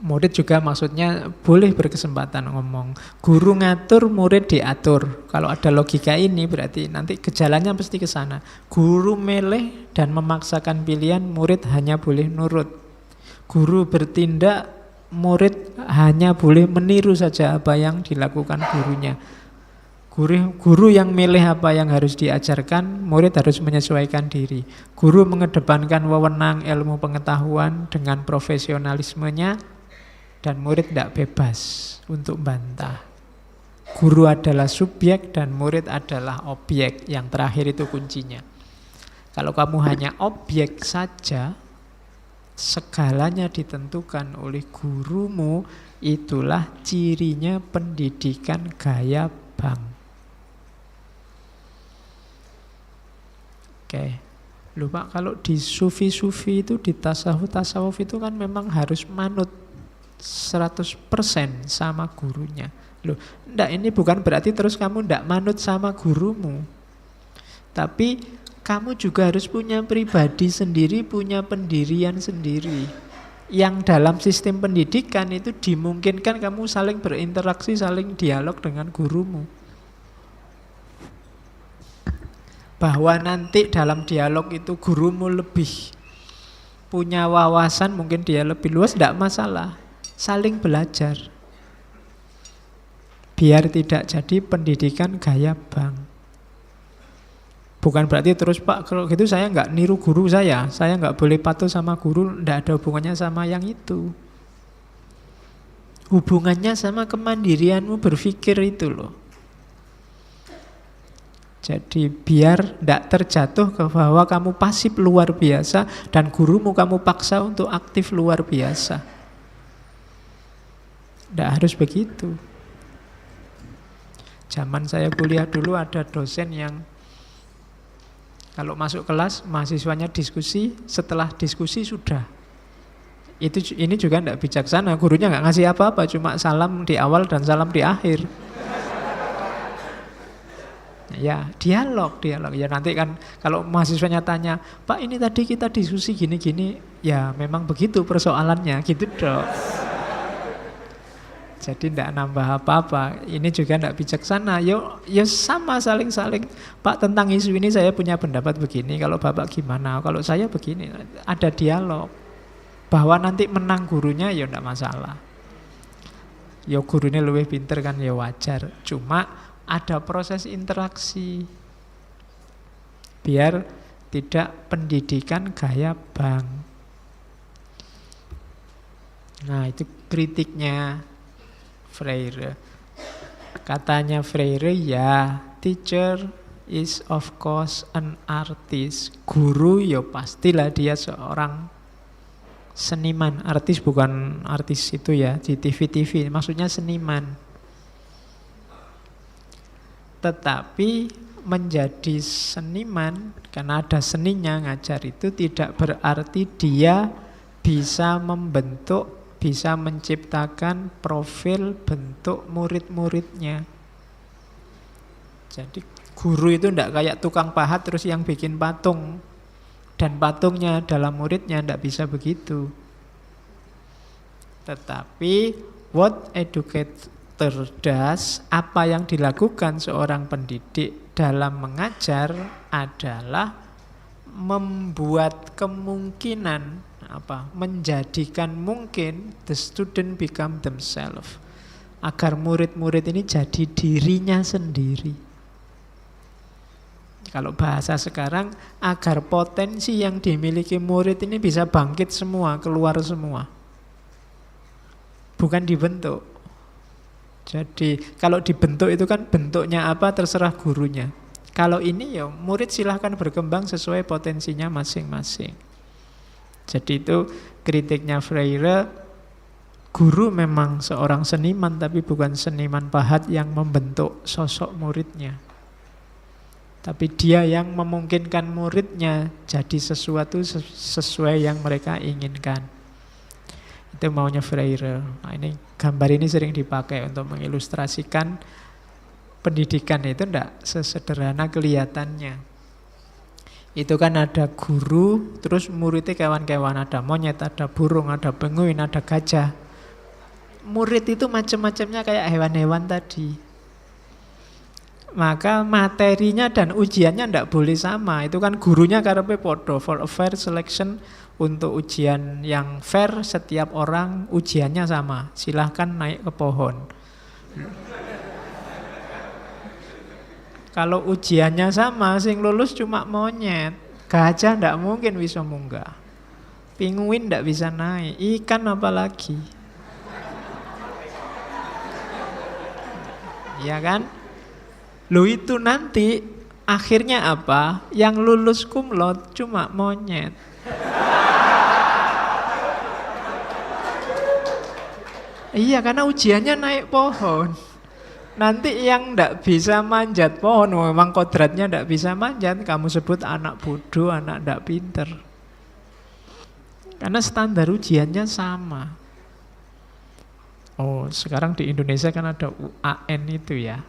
Murid juga maksudnya boleh berkesempatan ngomong. Guru ngatur, murid diatur. Kalau ada logika ini berarti nanti gejalanya pasti ke sana. Guru meleh dan memaksakan pilihan, murid hanya boleh nurut. Guru bertindak, murid hanya boleh meniru saja apa yang dilakukan gurunya. Guru yang milih apa yang harus diajarkan, murid harus menyesuaikan diri. Guru mengedepankan wewenang ilmu pengetahuan dengan profesionalismenya, dan murid tidak bebas untuk bantah. Guru adalah subjek dan murid adalah objek. Yang terakhir itu kuncinya. Kalau kamu hanya objek saja, segalanya ditentukan oleh gurumu, itulah cirinya pendidikan gaya bank. Oke, lupa kalau di sufi-sufi itu, di tasawuf itu kan memang harus manut 100% sama gurunya. Loh, enggak, ini bukan berarti terus kamu enggak manut sama gurumu. Tapi kamu juga harus punya pribadi sendiri, punya pendirian sendiri. Yang dalam sistem pendidikan itu dimungkinkan kamu saling berinteraksi, saling dialog dengan gurumu. Bahwa nanti dalam dialog itu gurumu lebih punya wawasan, mungkin dia lebih luas, tidak masalah. Saling belajar. Biar tidak jadi pendidikan gaya bank. Bukan berarti terus Pak, kalau gitu saya nggak niru guru saya nggak boleh patuh sama guru, tidak ada hubungannya sama yang itu. Hubungannya sama kemandirianmu berpikir itu loh. Jadi biar tidak terjatuh ke bahwa kamu pasif luar biasa dan gurumu kamu paksa untuk aktif luar biasa. Tidak harus begitu. Zaman saya kuliah dulu ada dosen yang kalau masuk kelas mahasiswanya diskusi, setelah diskusi sudah. Ini juga tidak bijaksana. Gurunya nggak ngasih apa-apa, cuma salam di awal dan salam di akhir. Ya, dialog. Ya nanti kan kalau mahasiswanya tanya, Pak ini tadi kita diskusi gini-gini, ya memang begitu persoalannya, gitu dong. Jadi tidak nambah apa-apa. Ini juga tidak bijaksana. Ya sama saling-saling. Pak tentang isu ini saya punya pendapat begini, kalau Bapak gimana? Kalau saya begini. Ada dialog. Bahwa nanti menang gurunya ya tidak masalah. Ya gurunya lebih pinter kan ya wajar. Cuma ada proses interaksi biar tidak pendidikan gaya bank. Nah itu kritiknya Freire. Katanya Freire, ya teacher is of course an artist. Guru ya pastilah dia seorang seniman. Artis bukan artis itu ya di TV-TV, maksudnya seniman. Tetapi menjadi seniman, karena ada seninya ngajar itu, tidak berarti dia bisa membentuk, bisa menciptakan profil bentuk murid-muridnya. Jadi guru itu tidak kayak tukang pahat terus yang bikin patung, dan patungnya dalam muridnya, tidak bisa begitu. Tetapi what educator does, apa yang dilakukan seorang pendidik dalam mengajar adalah membuat kemungkinan, menjadikan mungkin the student become themselves, agar murid-murid ini jadi dirinya sendiri. Kalau bahasa sekarang, agar potensi yang dimiliki murid ini bisa bangkit semua, keluar semua. Bukan dibentuk. Jadi kalau dibentuk itu kan bentuknya apa terserah gurunya. Kalau ini ya murid silahkan berkembang sesuai potensinya masing-masing. Jadi itu kritiknya Freire, guru memang seorang seniman tapi bukan seniman pahat yang membentuk sosok muridnya. Tapi dia yang memungkinkan muridnya jadi sesuatu sesuai yang mereka inginkan. Itu maunya Freire. Nah, gambar ini sering dipakai untuk mengilustrasikan pendidikan itu tidak sesederhana kelihatannya. Itu kan ada guru, terus muridnya kawan-kawan, ada monyet, ada burung, ada penguin, ada gajah. Murid itu macam-macamnya kayak hewan-hewan tadi. Maka materinya dan ujiannya tidak boleh sama. Itu kan gurunya karepe podo. For a fair selection, untuk ujian yang fair setiap orang ujiannya sama. Silahkan naik ke pohon. Kalau ujiannya sama, sing lulus cuma monyet. Gajah tidak mungkin bisa munggah. Penguin tidak bisa naik. Ikan apalagi. Iya kan? Loh itu nanti akhirnya apa? Yang lulus cum laude cuma monyet. Iya, karena ujiannya naik pohon. Nanti yang ndak bisa manjat pohon, memang kodratnya ndak bisa manjat, kamu sebut anak bodoh, anak ndak pinter. Karena standar ujiannya sama. Oh, sekarang di Indonesia kan ada UAN itu ya.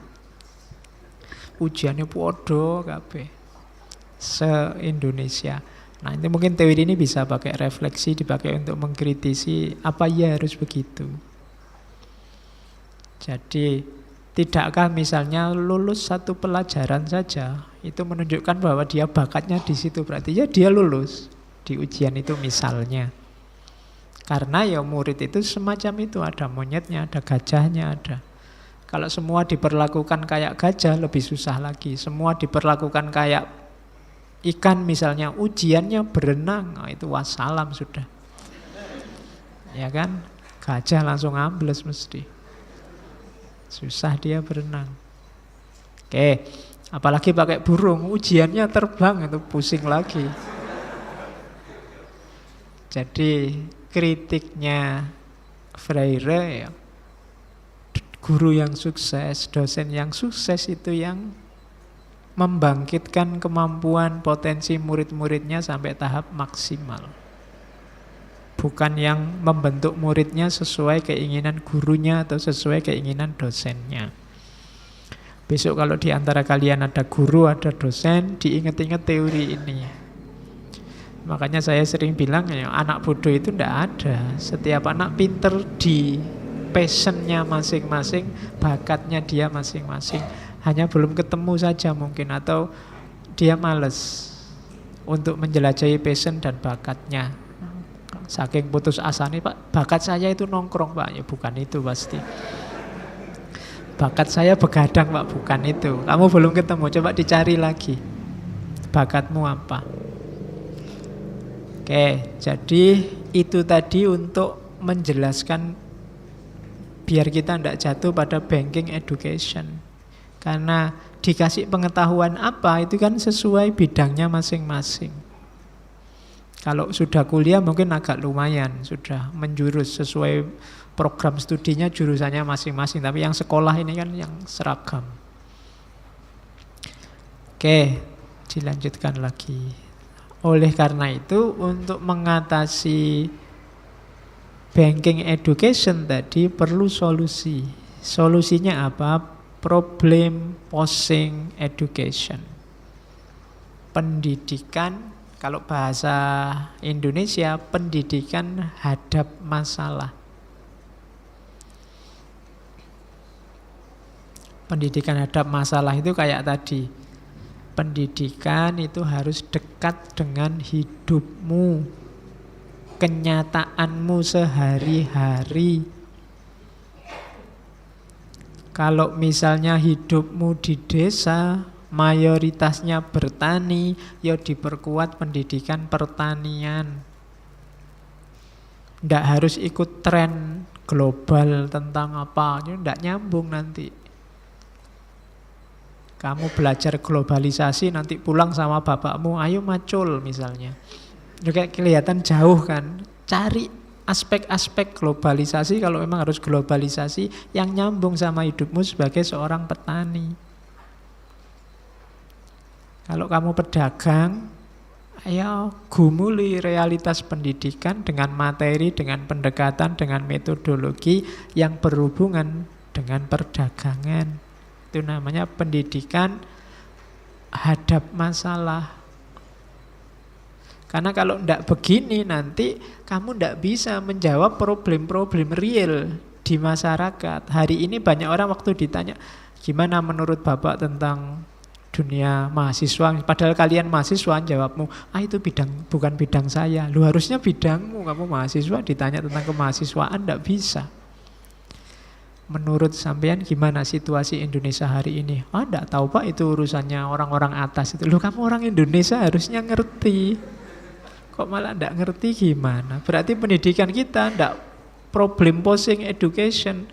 Ujiannya podo kabeh se-Indonesia. Nah, itu mungkin teori ini bisa pakai refleksi, dipakai untuk mengkritisi apa ya harus begitu. Jadi, tidakkah misalnya lulus satu pelajaran saja itu menunjukkan bahwa dia bakatnya di situ, berarti ya dia lulus di ujian itu misalnya. Karena ya murid itu semacam itu, ada monyetnya, ada gajahnya, ada. Kalau semua diperlakukan kayak gajah lebih susah lagi. Semua diperlakukan kayak ikan misalnya, ujiannya berenang, nah, itu wassalam sudah. Ya kan? Gajah langsung ambles mesti. Susah dia berenang. Oke, apalagi pakai burung, ujiannya terbang itu pusing lagi. Jadi kritiknya Freire ya, guru yang sukses, dosen yang sukses itu yang membangkitkan kemampuan potensi murid-muridnya sampai tahap maksimal. Bukan yang membentuk muridnya sesuai keinginan gurunya atau sesuai keinginan dosennya. Besok kalau di antara kalian ada guru, ada dosen, diingat-ingat teori ini. Makanya saya sering bilang ya, anak bodoh itu tidak ada. Setiap anak pinter di passionnya masing-masing, bakatnya dia masing-masing. Hanya belum ketemu saja mungkin, atau dia malas untuk menjelajahi passion dan bakatnya. Saking putus asa nih, Pak, bakat saya itu nongkrong, Pak. Ya bukan itu pasti. Bakat saya begadang, Pak, bukan itu. Kamu belum ketemu, coba dicari lagi. Bakatmu apa? Oke, jadi itu tadi untuk menjelaskan biar kita tidak jatuh pada banking education. Karena dikasih pengetahuan apa itu kan sesuai bidangnya masing-masing. Kalau sudah kuliah mungkin agak lumayan, sudah menjurus sesuai program studinya, jurusannya masing-masing. Tapi yang sekolah ini kan yang seragam. Oke, dilanjutkan lagi. Oleh karena itu, untuk mengatasi banking education tadi perlu solusi. Solusinya apa? Problem posing education. Pendidikan, kalau bahasa Indonesia, pendidikan hadap masalah. Pendidikan hadap masalah itu kayak tadi. Pendidikan itu harus dekat dengan hidupmu, kenyataanmu sehari-hari. Kalau misalnya hidupmu di desa, mayoritasnya bertani, ya diperkuat pendidikan pertanian. Nggak harus ikut tren global tentang apa, itu nggak nyambung nanti. Kamu belajar globalisasi, nanti pulang sama bapakmu, ayo macul misalnya. Juga kelihatan jauh kan. Cari aspek-aspek globalisasi, kalau memang harus globalisasi, yang nyambung sama hidupmu sebagai seorang petani. Kalau kamu pedagang, ayo gumuli realitas pendidikan dengan materi, dengan pendekatan, dengan metodologi yang berhubungan dengan perdagangan. Itu namanya pendidikan hadap masalah. Karena kalau tidak begini nanti kamu tidak bisa menjawab problem-problem real di masyarakat. Hari ini banyak orang waktu ditanya, gimana menurut Bapak tentang dunia mahasiswa? Padahal kalian mahasiswa, jawabmu, itu bukan bidang saya. Lu harusnya bidangmu, kamu mahasiswa ditanya tentang kemahasiswaan, tidak bisa. Menurut sampean gimana situasi Indonesia hari ini? Enggak tahu Pak, itu urusannya orang-orang atas itu. Loh, kamu orang Indonesia harusnya ngerti. Kok malah enggak ngerti gimana? Berarti pendidikan kita enggak problem posing education.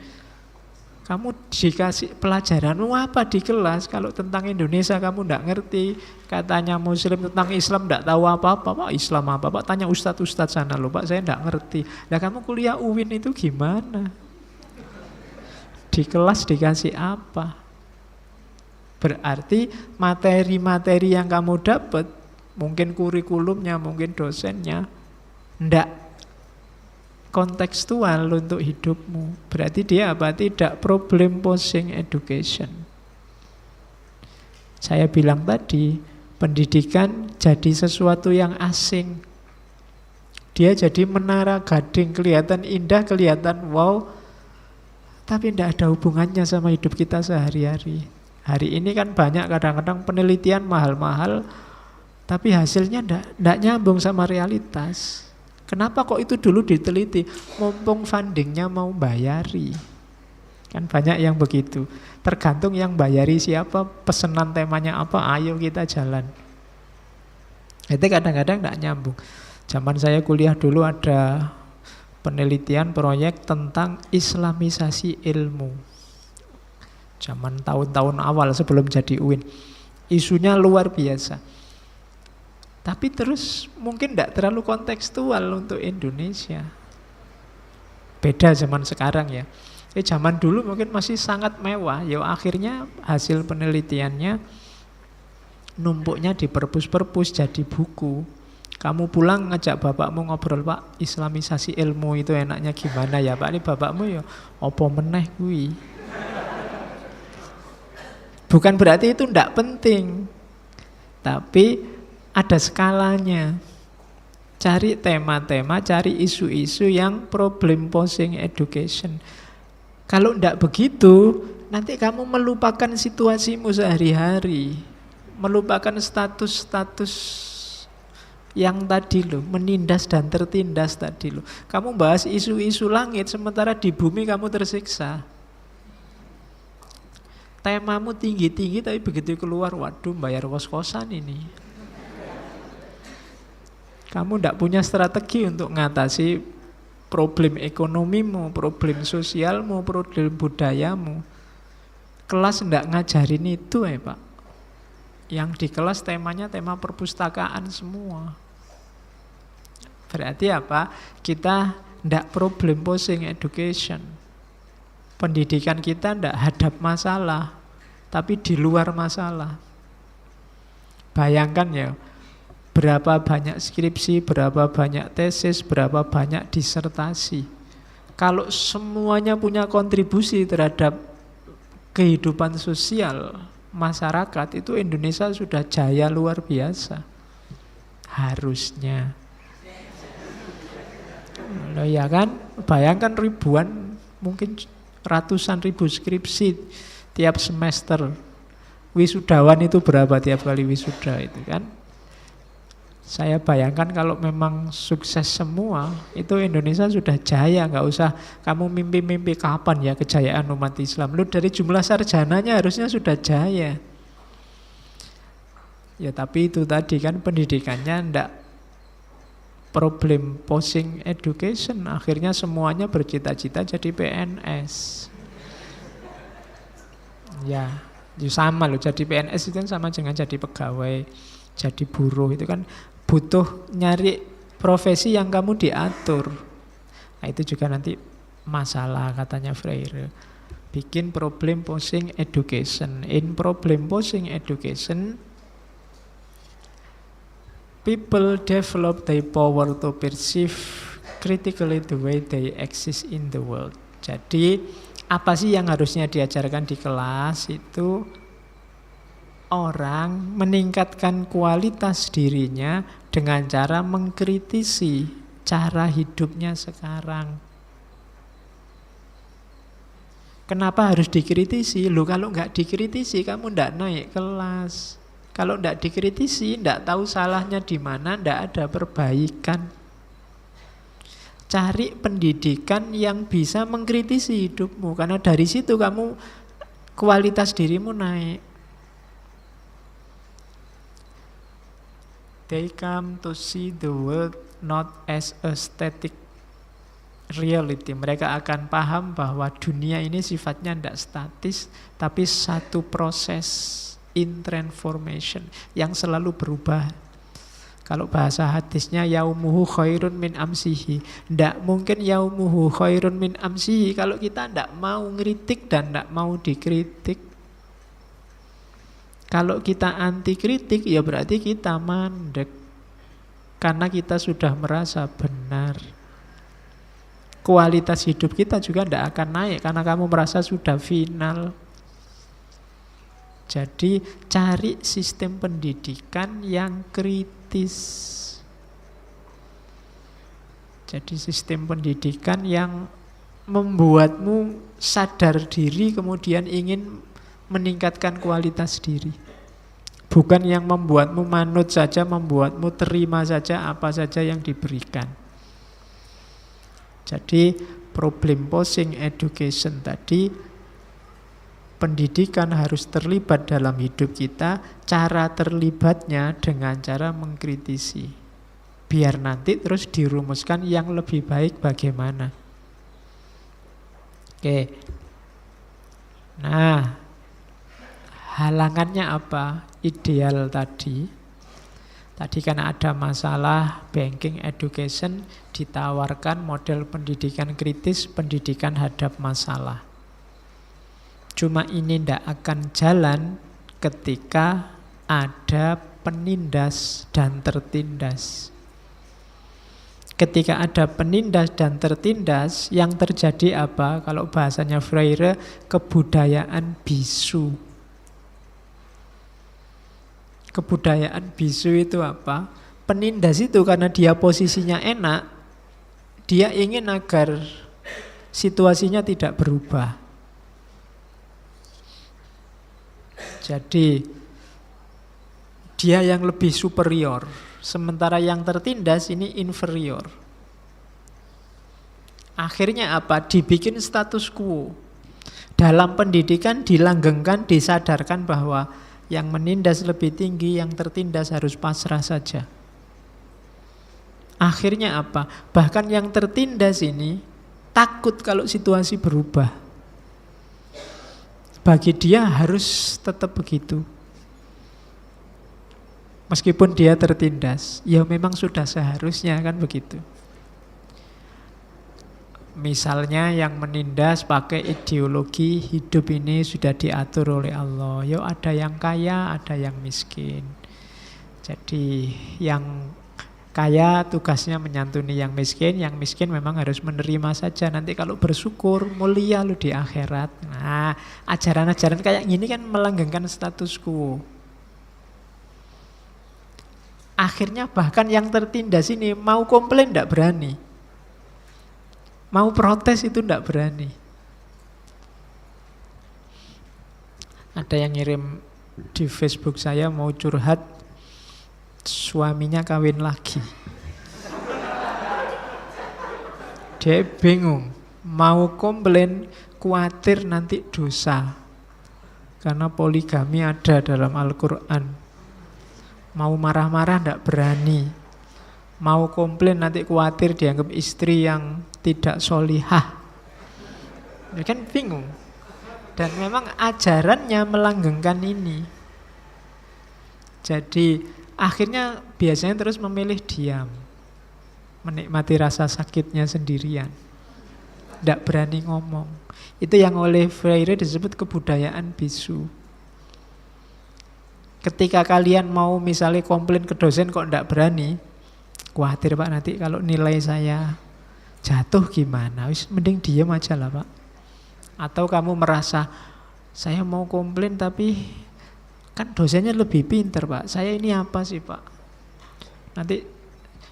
Kamu dikasih pelajaranmu apa di kelas? Kalau tentang Indonesia kamu enggak ngerti. Katanya Muslim tentang Islam enggak tahu apa-apa. Pak, Islam apa? Pak, tanya ustadz-ustadz sana loh. Pak, saya enggak ngerti. Nah, kamu kuliah UIN itu gimana? Di kelas dikasih apa? Berarti materi-materi yang kamu dapat, mungkin kurikulumnya, mungkin dosennya, ndak kontekstual untuk hidupmu. Berarti dia apa? Tidak problem posing education. Saya bilang tadi, pendidikan jadi sesuatu yang asing. Dia jadi menara gading, kelihatan indah, kelihatan wow, tapi tidak ada hubungannya sama hidup kita sehari-hari. Hari ini kan banyak kadang-kadang penelitian mahal-mahal, tapi hasilnya tidak nyambung sama realitas. Kenapa kok itu dulu diteliti? Mumpung fundingnya mau bayari. Kan banyak yang begitu. Tergantung yang bayari siapa, pesanan temanya apa, ayo kita jalan. Itu kadang-kadang tidak nyambung. Zaman saya kuliah dulu ada penelitian proyek tentang Islamisasi ilmu. Zaman tahun-tahun awal sebelum jadi UIN. Isunya luar biasa. Tapi terus mungkin tidak terlalu kontekstual untuk Indonesia. Beda zaman sekarang ya. Zaman dulu mungkin masih sangat mewah. Ya akhirnya hasil penelitiannya numpuknya di perpus-perpus jadi buku. Kamu pulang ngajak bapakmu ngobrol, Pak, Islamisasi ilmu itu enaknya gimana ya Pak? Ini bapakmu ya apa meneh kuwi. Bukan berarti itu ndak penting, tapi ada skalanya. Cari tema-tema, cari isu-isu yang problem posing education. Kalau ndak begitu, nanti kamu melupakan situasimu sehari-hari, melupakan status-status yang tadi loh, menindas dan tertindas tadi loh. Kamu bahas isu-isu langit, sementara di bumi kamu tersiksa. Temamu tinggi-tinggi, tapi begitu keluar, waduh bayar kos-kosan ini. Kamu tidak punya strategi untuk mengatasi problem ekonomimu, problem sosialmu, problem budayamu. Kelas tidak ngajarin itu ya Pak. Yang di kelas temanya tema perpustakaan semua. Berarti apa? Kita tidak problem posing education. Pendidikan kita tidak hadap masalah, tapi di luar masalah. Bayangkan ya, berapa banyak skripsi, berapa banyak tesis, berapa banyak disertasi. Kalau semuanya punya kontribusi terhadap kehidupan sosial masyarakat, itu Indonesia sudah jaya luar biasa. Harusnya. Loh ya kan, bayangkan ribuan, mungkin ratusan ribu skripsi tiap semester. Wisudawan itu berapa tiap kali wisuda itu kan? Saya bayangkan kalau memang sukses semua, itu Indonesia sudah jaya, nggak usah kamu mimpi-mimpi kapan ya kejayaan umat Islam. Lu dari jumlah sarjananya harusnya sudah jaya. Ya tapi itu tadi kan pendidikannya ndak problem posing education. Akhirnya semuanya bercita-cita jadi PNS. Ya sama loh, jadi PNS itu kan sama dengan jadi pegawai, jadi buruh. Itu kan butuh nyari profesi yang kamu diatur. Nah itu juga nanti masalah katanya Freire. Bikin problem posing education. In problem posing education, people develop their power to perceive critically the way they exist in the world. Jadi apa sih yang harusnya diajarkan di kelas itu orang meningkatkan kualitas dirinya dengan cara mengkritisi cara hidupnya sekarang. Kenapa harus dikritisi? Loh kalau nggak dikritisi kamu nggak naik kelas. Kalau nggak dikritisi, nggak tahu salahnya di mana, nggak ada perbaikan. Cari pendidikan yang bisa mengkritisi hidupmu, karena dari situ kamu kualitas dirimu naik. They come to see the world not as a static reality. Mereka akan paham bahwa dunia ini sifatnya tidak statis, tapi satu proses in transformation yang selalu berubah. Kalau bahasa hadisnya yaumuhu khairun min amsihi. Tidak mungkin yaumuhu khairun min amsihi kalau kita tidak mau ngeritik dan tidak mau dikritik. Kalau kita anti kritik ya berarti kita mandek. Karena kita sudah merasa benar. Kualitas hidup kita juga tidak akan naik karena kamu merasa sudah final. Jadi cari sistem pendidikan yang kritis. Jadi sistem pendidikan yang membuatmu sadar diri kemudian ingin meningkatkan kualitas diri. Bukan yang membuatmu manut saja, membuatmu terima saja apa saja yang diberikan. Jadi problem posing education tadi, pendidikan harus terlibat dalam hidup kita. Cara terlibatnya dengan cara mengkritisi. Biar nanti terus dirumuskan yang lebih baik bagaimana. Oke. Nah, halangannya apa? Ideal tadi. Tadi karena ada masalah banking education, ditawarkan model pendidikan kritis, pendidikan hadap masalah. Cuma ini tidak akan jalan ketika ada penindas dan tertindas. Ketika ada penindas dan tertindas, yang terjadi apa? Kalau bahasanya Freire, kebudayaan bisu. Kebudayaan bisu itu apa? Penindas itu karena dia posisinya enak, dia ingin agar situasinya tidak berubah. Jadi dia yang lebih superior, sementara yang tertindas ini inferior. Akhirnya apa? Dibikin status quo. Dalam pendidikan dilanggengkan, disadarkan bahwa yang menindas lebih tinggi, yang tertindas harus pasrah saja. Akhirnya apa? Bahkan yang tertindas ini takut kalau situasi berubah. Bagi dia harus tetap begitu. Meskipun dia tertindas, ya memang sudah seharusnya kan begitu. Misalnya yang menindas pakai ideologi hidup ini sudah diatur oleh Allah. Yo ada yang kaya, ada yang miskin. Jadi yang kaya tugasnya menyantuni yang miskin memang harus menerima saja. Nanti kalau bersyukur mulia lu di akhirat. Nah, ajaran-ajaran kayak gini kan melanggengkan status quo. Akhirnya bahkan yang tertindas ini mau komplain tidak berani. Mau protes itu tidak berani. Ada yang ngirim di Facebook saya mau curhat, suaminya kawin lagi. Dia bingung, mau komplain, khawatir nanti dosa. Karena poligami ada dalam Al-Quran. Mau marah-marah tidak berani. Mau komplain nanti khawatir dianggap istri yang tidak solihah. Ya kan bingung. Dan memang ajarannya melanggengkan ini. Jadi akhirnya biasanya terus memilih diam. Menikmati rasa sakitnya sendirian. Tidak berani ngomong. Itu yang oleh Freire disebut kebudayaan bisu. Ketika kalian mau misalnya komplain ke dosen kok tidak berani, khawatir Pak nanti kalau nilai saya jatuh gimana? Wis mending diam aja lah Pak. Atau kamu merasa saya mau komplain tapi kan dosennya lebih pinter Pak. Saya ini apa sih Pak? Nanti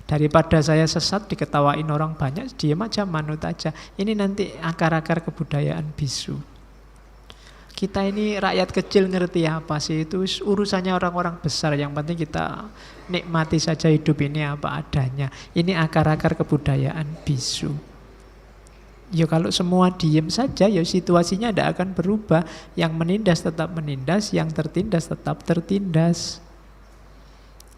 daripada saya sesat diketawain orang banyak, diam aja, manut aja. Ini nanti akar-akar kebudayaan bisu. Kita ini rakyat kecil ngerti apa sih? Itu urusannya orang-orang besar. Yang penting kita nikmati saja hidup ini apa adanya. Ini akar-akar kebudayaan bisu. Ya kalau semua diem saja, ya situasinya tidak akan berubah. Yang menindas tetap menindas, yang tertindas tetap tertindas.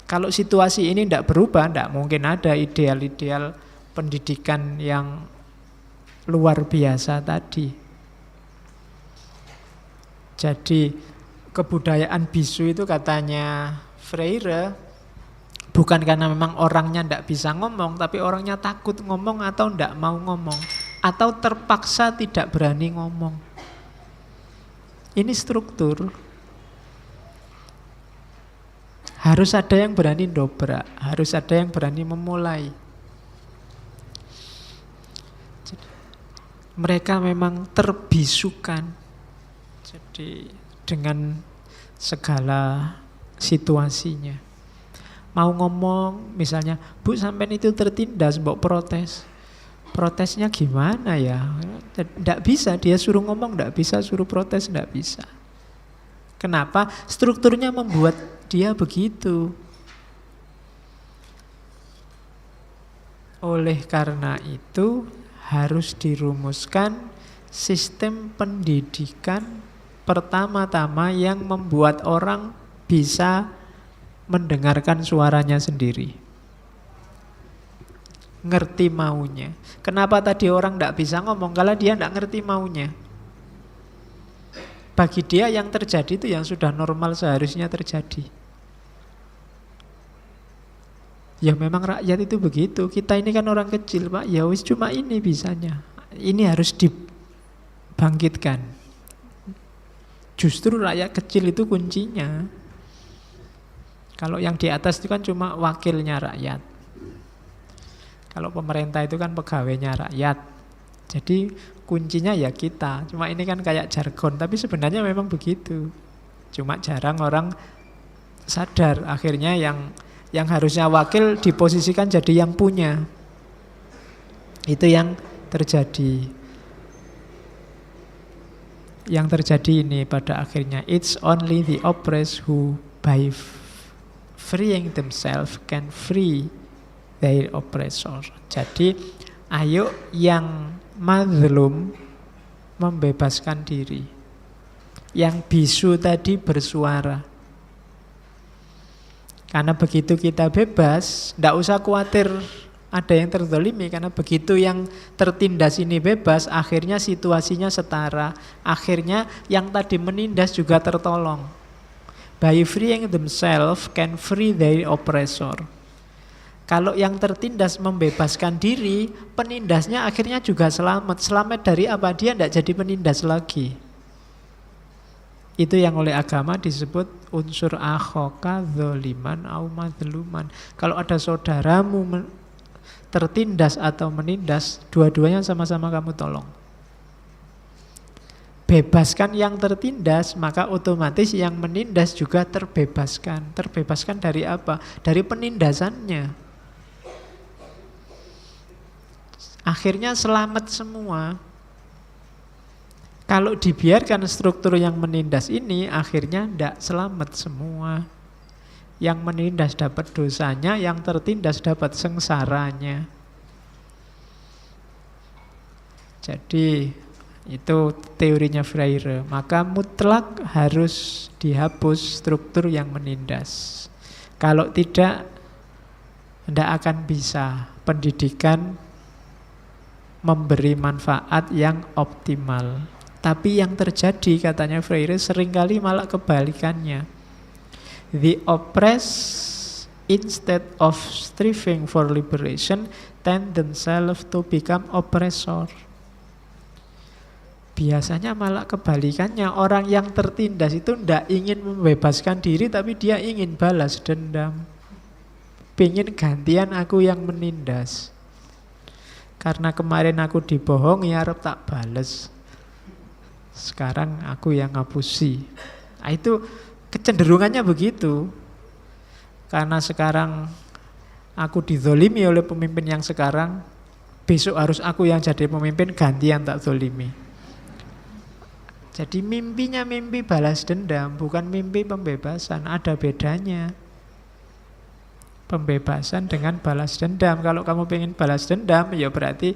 Kalau situasi ini tidak berubah, tidak mungkin ada ideal-ideal pendidikan yang luar biasa tadi. Jadi kebudayaan bisu itu katanya Freire bukan karena memang orangnya tidak bisa ngomong, tapi orangnya takut ngomong atau tidak mau ngomong, atau terpaksa tidak berani ngomong. Ini struktur. Harus ada yang berani dobrak, harus ada yang berani memulai. Mereka memang terbisukan. Jadi dengan segala situasinya. Mau ngomong misalnya, Bu sampean itu tertindas, mbok protes. Protesnya gimana ya? Tidak bisa, dia suruh ngomong tidak bisa, suruh protes tidak bisa. Kenapa? Strukturnya membuat dia begitu. Oleh karena itu harus dirumuskan sistem pendidikan pertama-tama yang membuat orang bisa mendengarkan suaranya sendiri. Ngerti maunya. Kenapa tadi orang tidak bisa ngomong? Kalau dia tidak ngerti maunya. Bagi dia yang terjadi itu yang sudah normal seharusnya terjadi. Ya memang rakyat itu begitu. Kita ini kan orang kecil Pak. Ya wis cuma ini bisanya. Ini harus dibangkitkan. Justru rakyat kecil itu kuncinya. Kalau yang di atas itu kan cuma wakilnya rakyat. Kalau pemerintah itu kan pegawainya rakyat. Jadi kuncinya ya kita. Cuma ini kan kayak jargon, tapi sebenarnya memang begitu. Cuma jarang orang sadar. Akhirnya yang harusnya wakil diposisikan jadi yang punya. Itu yang terjadi. Yang terjadi ini pada akhirnya, it's only the oppressed who by freeing themselves can free their oppressor. Jadi ayo yang mazlum membebaskan diri. Yang bisu tadi bersuara. Karena begitu kita bebas, tidak usah khawatir ada yang terzalimi. Karena begitu yang tertindas ini bebas, akhirnya situasinya setara. Akhirnya yang tadi menindas juga tertolong. By freeing themselves can free their oppressor. Kalau yang tertindas membebaskan diri, penindasnya akhirnya juga selamat. Selamat dari apa? Dia tidak jadi penindas lagi. Itu yang oleh agama disebut unsur akhoka dzaliman au madzluman. Kalau ada saudaramu tertindas atau menindas, dua-duanya sama-sama kamu tolong. Bebaskan yang tertindas, maka otomatis yang menindas juga terbebaskan. Terbebaskan dari apa? Dari penindasannya. Akhirnya selamat semua. Kalau dibiarkan struktur yang menindas ini, akhirnya tidak selamat semua. Yang menindas dapat dosanya, yang tertindas dapat sengsaranya. Jadi itu teorinya Freire. Maka mutlak harus dihapus struktur yang menindas. Kalau tidak akan bisa pendidikan memberi manfaat yang optimal. Tapi yang terjadi, katanya Freire, seringkali malah kebalikannya. The oppressed, instead of striving for liberation, tend themselves to become oppressor. Biasanya malah kebalikannya, orang yang tertindas itu tidak ingin membebaskan diri, tapi dia ingin balas dendam. Pengen gantian aku yang menindas. Karena kemarin aku dibohongi, harap tak bales. Sekarang aku yang ngapusi. Nah, itu kecenderungannya begitu. Karena sekarang aku dizolimi oleh pemimpin yang sekarang, besok harus aku yang jadi pemimpin, gantian tak zolimi. Jadi mimpinya mimpi balas dendam, bukan mimpi pembebasan. Ada bedanya. Pembebasan dengan balas dendam. Kalau kamu pengen balas dendam, ya berarti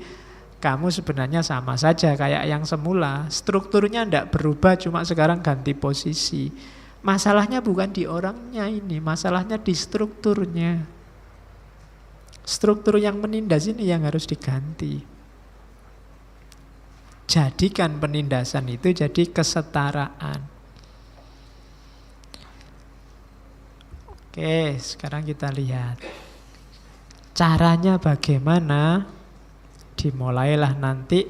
kamu sebenarnya sama saja kayak yang semula. Strukturnya tidak berubah, cuma sekarang ganti posisi. Masalahnya bukan di orangnya ini, masalahnya di strukturnya. Struktur yang menindas ini yang harus diganti. Jadikan penindasan itu jadi kesetaraan. Oke, sekarang kita lihat caranya bagaimana. Dimulailah nanti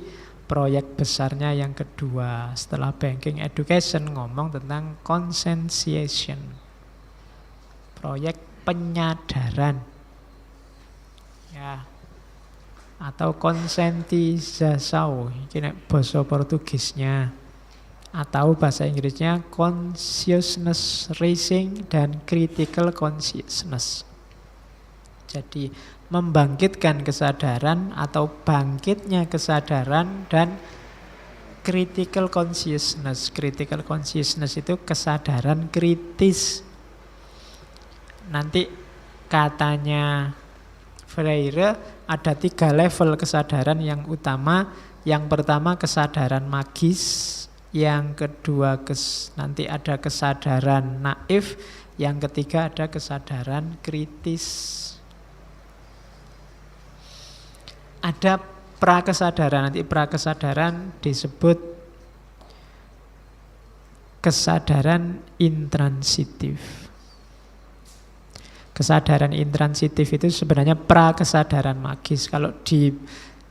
proyek besarnya yang kedua. Setelah banking education ngomong tentang conscientization. Proyek penyadaran. Ya. Atau conscientizasau, ini bahasa Portugisnya. Atau bahasa Inggrisnya consciousness raising dan critical consciousness. Jadi membangkitkan kesadaran atau bangkitnya kesadaran dan critical consciousness. Critical consciousness itu kesadaran kritis. Nanti katanya Freire ada 3 level kesadaran yang utama. Yang pertama kesadaran magis. Yang kedua nanti ada kesadaran naif. Yang ketiga ada kesadaran kritis. Ada prakesadaran. Nanti prakesadaran disebut kesadaran intransitif. Kesadaran intransitif itu sebenarnya prakesadaran magis. Kalau di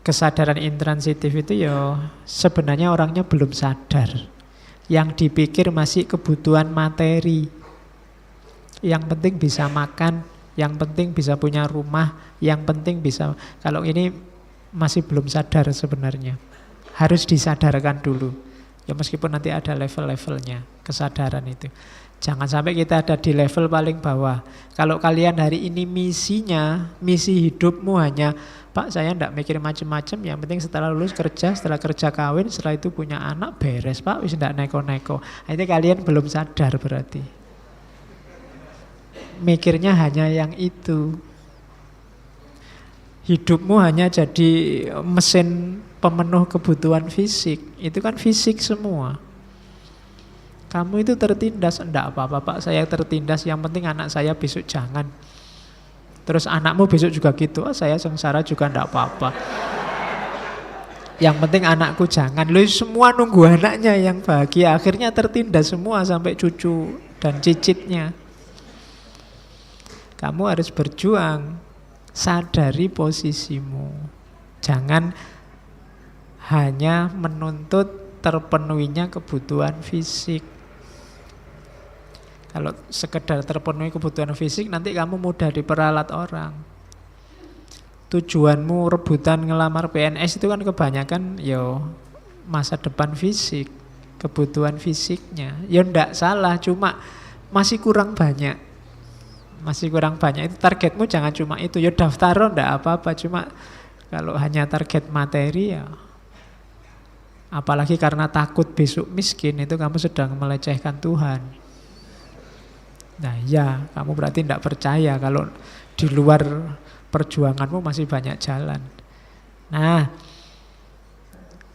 kesadaran intransitif itu ya sebenarnya orangnya belum sadar. Yang dipikir masih kebutuhan materi. Yang penting bisa makan, yang penting bisa punya rumah, yang penting bisa. Kalau ini masih belum sadar sebenarnya. Harus disadarkan dulu. Ya meskipun nanti ada level-levelnya kesadaran itu. Jangan sampai kita ada di level paling bawah. Kalau kalian hari ini misinya, misi hidupmu hanya, Pak saya tidak mikir macam-macam, yang penting setelah lulus kerja, setelah kerja kawin, setelah itu punya anak, beres Pak, wis tidak neko-neko. Itu kalian belum sadar berarti. Mikirnya hanya yang itu. Hidupmu hanya jadi mesin pemenuh kebutuhan fisik. Itu kan fisik semua. Kamu itu tertindas, enggak apa-apa Pak, saya tertindas, yang penting anak saya besok jangan. Terus anakmu besok juga gitu, saya sengsara juga enggak apa-apa. Yang penting anakku jangan. Lu semua nunggu anaknya yang bahagia, akhirnya tertindas semua sampai cucu dan cicitnya. Kamu harus berjuang, sadari posisimu. Jangan hanya menuntut terpenuhinya kebutuhan fisik. Kalau sekedar terpenuhi kebutuhan fisik, nanti kamu mudah diperalat orang. Tujuanmu rebutan ngelamar PNS itu kan kebanyakan masa depan fisik, kebutuhan fisiknya. Ya ndak salah, cuma masih kurang banyak. Masih kurang banyak. Itu targetmu jangan cuma itu. Ya daftar ndak apa-apa, cuma kalau hanya target materi ya. Apalagi karena takut besok miskin, itu kamu sedang melecehkan Tuhan. Nah ya, kamu berarti tidak percaya kalau di luar perjuanganmu masih banyak jalan. Nah,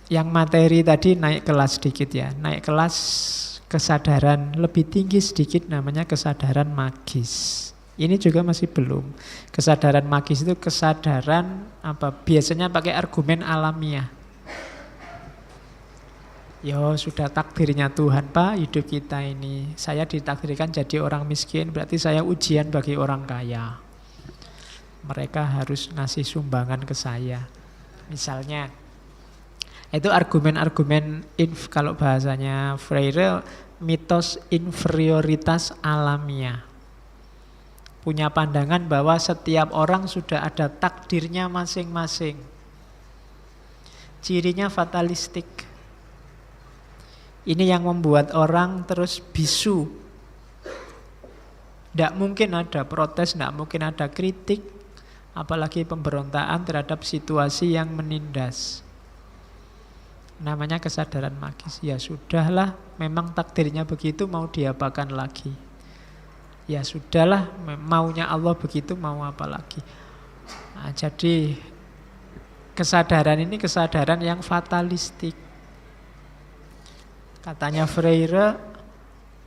yang materi tadi naik kelas sedikit ya. Naik kelas kesadaran lebih tinggi sedikit, namanya kesadaran magis. Ini juga masih belum. Kesadaran magis itu kesadaran apa? Biasanya pakai argumen alamiah. Yo sudah takdirnya Tuhan Pak, hidup kita ini. Saya ditakdirkan jadi orang miskin, berarti saya ujian bagi orang kaya. Mereka harus ngasih sumbangan ke saya. Misalnya, itu argumen-argumen kalau bahasanya Freire, mitos inferioritas alamiah. Punya pandangan bahwa setiap orang sudah ada takdirnya masing-masing. Cirinya fatalistik. Ini yang membuat orang terus bisu. Tidak mungkin ada protes, tidak mungkin ada kritik, apalagi pemberontakan terhadap situasi yang menindas. Namanya kesadaran magis. Ya sudahlah, memang takdirnya begitu, mau diapakan lagi. Ya sudahlah, maunya Allah begitu, mau apa lagi. Nah, jadi kesadaran ini kesadaran yang fatalistik. Katanya Freire,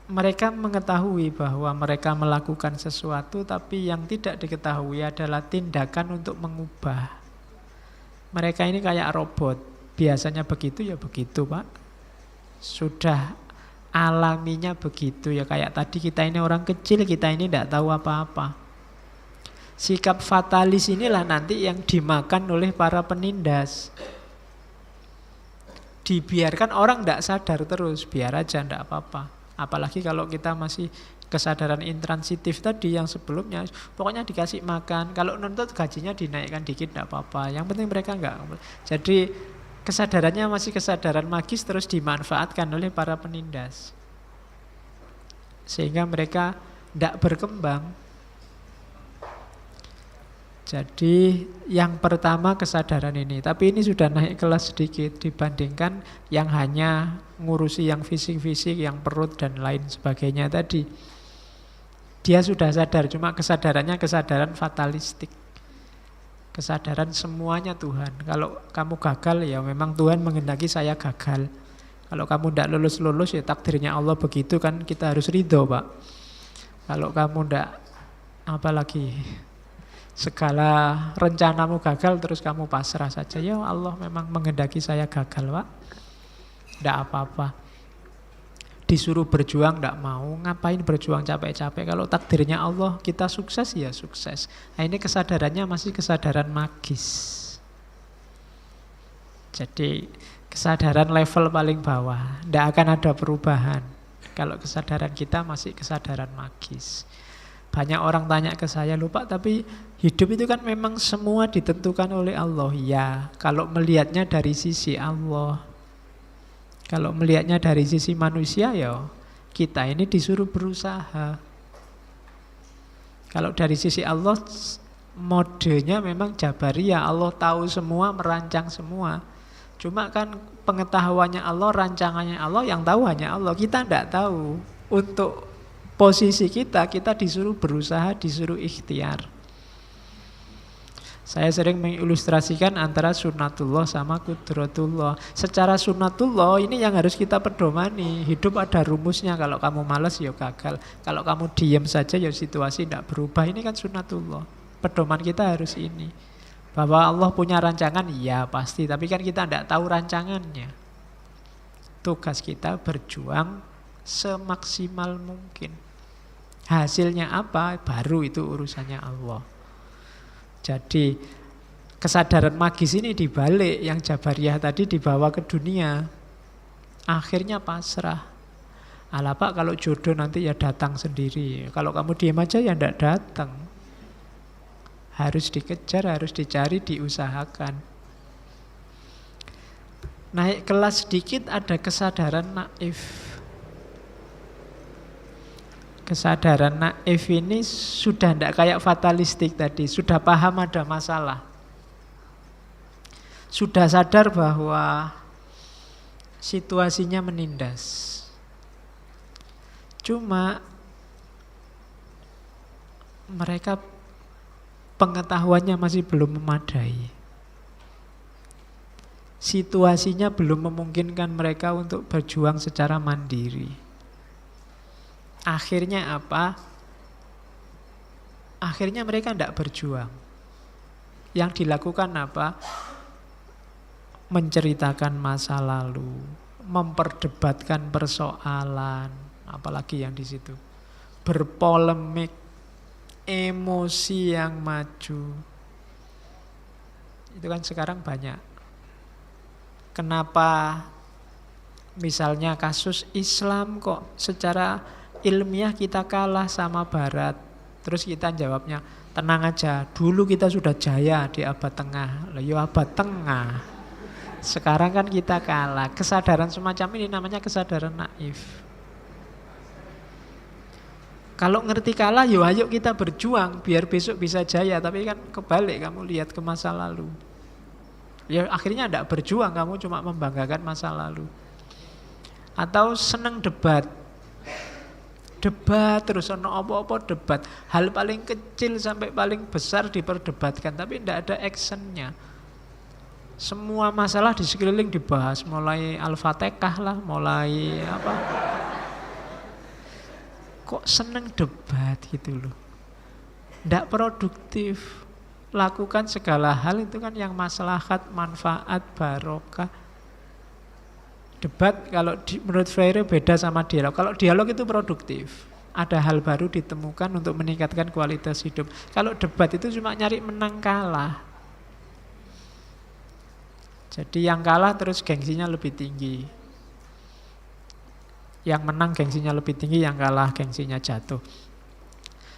mereka mengetahui bahwa mereka melakukan sesuatu, tapi yang tidak diketahui adalah tindakan untuk mengubah. Mereka ini kayak robot. Biasanya begitu ya begitu Pak. Sudah alaminya begitu ya, kayak tadi kita ini orang kecil, kita ini tidak tahu apa-apa. Sikap fatalis inilah nanti yang dimakan oleh para penindas. Dibiarkan orang tidak sadar terus, biar aja tidak apa-apa. Apalagi kalau kita masih kesadaran intransitif tadi yang sebelumnya, pokoknya dikasih makan, kalau nuntut gajinya dinaikkan dikit tidak apa-apa. Yang penting mereka enggak. Jadi kesadarannya masih kesadaran magis terus dimanfaatkan oleh para penindas. Sehingga mereka tidak berkembang. Jadi yang pertama kesadaran ini. Tapi ini sudah naik kelas sedikit dibandingkan yang hanya ngurusi yang fisik-fisik, yang perut dan lain sebagainya tadi. Dia sudah sadar, cuma kesadarannya kesadaran fatalistik. Kesadaran semuanya Tuhan. Kalau kamu gagal ya memang Tuhan menghendaki saya gagal. Kalau kamu tidak lulus-lulus ya takdirnya Allah begitu, kan kita harus ridho Pak. Kalau kamu tidak, apalagi segala rencanamu gagal terus kamu pasrah saja, ya Allah memang menghendaki saya gagal Pak. Tidak apa-apa. Disuruh berjuang tidak mau, ngapain berjuang capek-capek. Kalau takdirnya Allah kita sukses ya sukses. Nah ini kesadarannya masih kesadaran magis. Jadi kesadaran level paling bawah, tidak akan ada perubahan. Kalau kesadaran kita masih kesadaran magis. Banyak orang tanya ke saya, lupa tapi hidup itu kan memang semua ditentukan oleh Allah. Ya, kalau melihatnya dari sisi Allah. Kalau melihatnya dari sisi manusia ya kita ini disuruh berusaha. Kalau dari sisi Allah modenya memang Jabariyah, Allah tahu semua, merancang semua. Cuma kan pengetahuannya Allah, rancangannya Allah, yang tahu hanya Allah. Kita tidak tahu. Untuk posisi kita disuruh berusaha, disuruh ikhtiar. Saya sering mengilustrasikan antara sunnatullah sama kudratullah. Secara sunnatullah ini yang harus kita pedomani. Hidup ada rumusnya, kalau kamu malas ya gagal. Kalau kamu diam saja ya situasi tidak berubah. Ini kan sunnatullah. Pedoman kita harus ini. Bahwa Allah punya rancangan, ya pasti. Tapi kan kita tidak tahu rancangannya. Tugas kita berjuang semaksimal mungkin. Hasilnya apa, baru itu urusannya Allah. Jadi kesadaran magis ini dibalik, yang Jabariyah tadi dibawa ke dunia. Akhirnya pasrah. Alah Pak, kalau jodoh nanti ya datang sendiri. Kalau kamu diam aja ya tidak datang. Harus dikejar, harus dicari, diusahakan. Naik kelas sedikit ada kesadaran naif. Kesadaran naif ini sudah tidak kayak fatalistik tadi. Sudah paham ada masalah. Sudah sadar bahwa situasinya menindas. Cuma mereka pengetahuannya masih belum memadai. Situasinya belum memungkinkan mereka untuk berjuang secara mandiri. Akhirnya apa? akhirnya mereka tidak berjuang. Yang dilakukan apa? Menceritakan masa lalu, memperdebatkan persoalan, apalagi yang di situ, berpolemik, emosi yang maju. Itu kan sekarang banyak. Kenapa misalnya kasus Islam kok secara ilmiah kita kalah sama Barat? Terus kita jawabnya, tenang aja, dulu kita sudah jaya di abad tengah. Lah ya abad tengah. Sekarang kan kita kalah. Kesadaran semacam ini namanya kesadaran naif. Kalau ngerti kalah, yo ayo kita berjuang biar besok bisa jaya. Tapi kan kebalik, kamu lihat ke masa lalu. Ya akhirnya tidak berjuang, kamu cuma membanggakan masa lalu. Atau seneng debat. Debat terus, ono apa-apa debat. Hal paling kecil sampai paling besar diperdebatkan, tapi tidak ada actionnya. Semua masalah di sekeliling dibahas, mulai Al-Fatihah lah, mulai apa. Kok seneng debat gitu loh. Tidak produktif. Lakukan segala hal itu kan yang maslahat, manfaat, barokah. Debat kalau menurut Freire beda sama dialog. Kalau dialog itu produktif. Ada hal baru ditemukan untuk meningkatkan kualitas hidup. Kalau debat itu cuma nyari menang kalah. Jadi yang kalah terus gengsinya lebih tinggi. Yang menang gengsinya lebih tinggi, yang kalah gengsinya jatuh.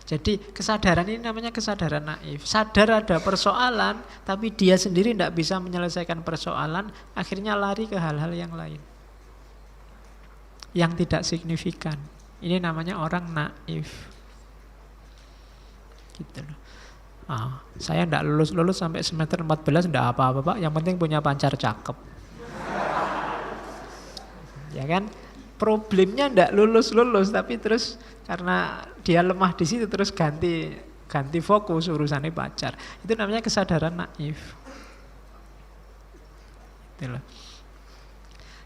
Jadi kesadaran ini namanya kesadaran naif. Sadar ada persoalan, tapi dia sendiri tidak bisa menyelesaikan persoalan, akhirnya lari ke hal-hal yang lain. Yang tidak signifikan. Ini namanya orang naif. Gitu loh. Saya tidak lulus sampai semester 14, tidak apa-apa Pak, yang penting punya pacar cakep. Ya kan? Problemnya tidak lulus, tapi terus karena dia lemah di situ terus ganti fokus urusannya pacar. Itu namanya kesadaran naif. Itulah.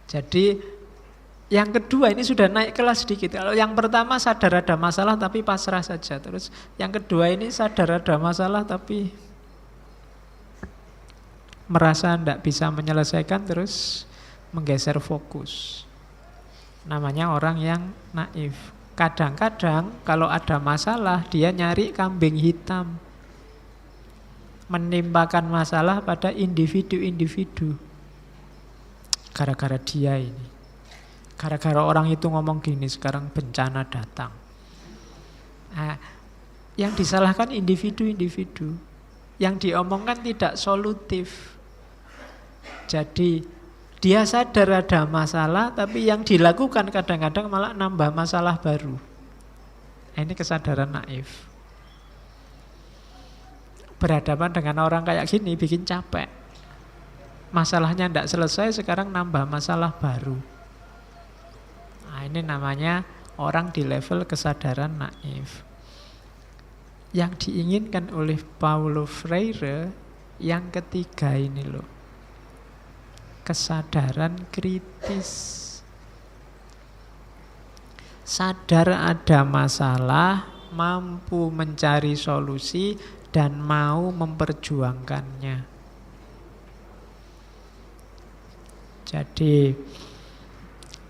Jadi yang kedua ini sudah naik kelas sedikit. Kalau yang pertama sadar ada masalah tapi pasrah saja. Terus yang kedua ini sadar ada masalah tapi merasa tidak bisa menyelesaikan terus menggeser fokus. Namanya orang yang naif. Kadang-kadang kalau ada masalah dia nyari kambing hitam. Menimpakan masalah pada individu-individu. Gara-gara dia ini. Gara-gara orang itu ngomong gini, sekarang bencana datang. Yang disalahkan individu-individu. Yang diomongkan tidak solutif. Jadi dia sadar ada masalah, tapi yang dilakukan kadang-kadang malah nambah masalah baru. Ini kesadaran naif. Berhadapan dengan orang kayak gini bikin capek. Masalahnya tidak selesai, sekarang nambah masalah baru. Ini namanya orang di level kesadaran naif. Yang diinginkan oleh Paulo Freire yang ketiga ini loh. Kesadaran kritis. Sadar ada masalah, mampu mencari solusi dan mau memperjuangkannya. Jadi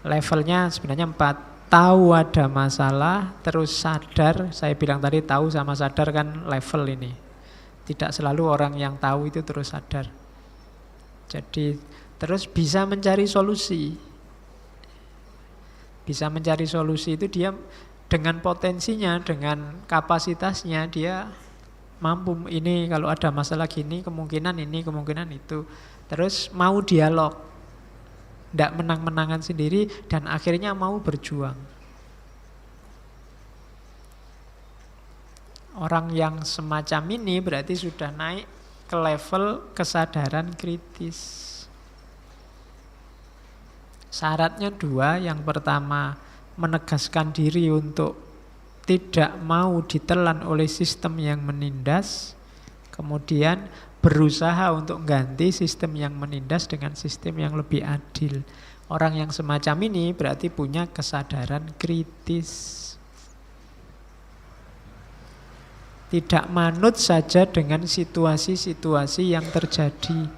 levelnya sebenarnya 4. Tahu ada masalah, terus sadar. Saya bilang tadi tahu sama sadar kan level ini. Tidak selalu orang yang tahu itu terus sadar. Jadi terus bisa mencari solusi. Bisa mencari solusi itu dia dengan potensinya, dengan kapasitasnya dia mampu ini kalau ada masalah gini, kemungkinan ini, kemungkinan itu. Terus mau dialog. Tidak menang-menangan sendiri dan akhirnya mau berjuang. Orang yang semacam ini berarti sudah naik ke level kesadaran kritis. Syaratnya 2, yang pertama menegaskan diri untuk tidak mau ditelan oleh sistem yang menindas, kemudian berusaha untuk ganti sistem yang menindas dengan sistem yang lebih adil. Orang yang semacam ini berarti punya kesadaran kritis. Tidak manut saja dengan situasi-situasi yang terjadi.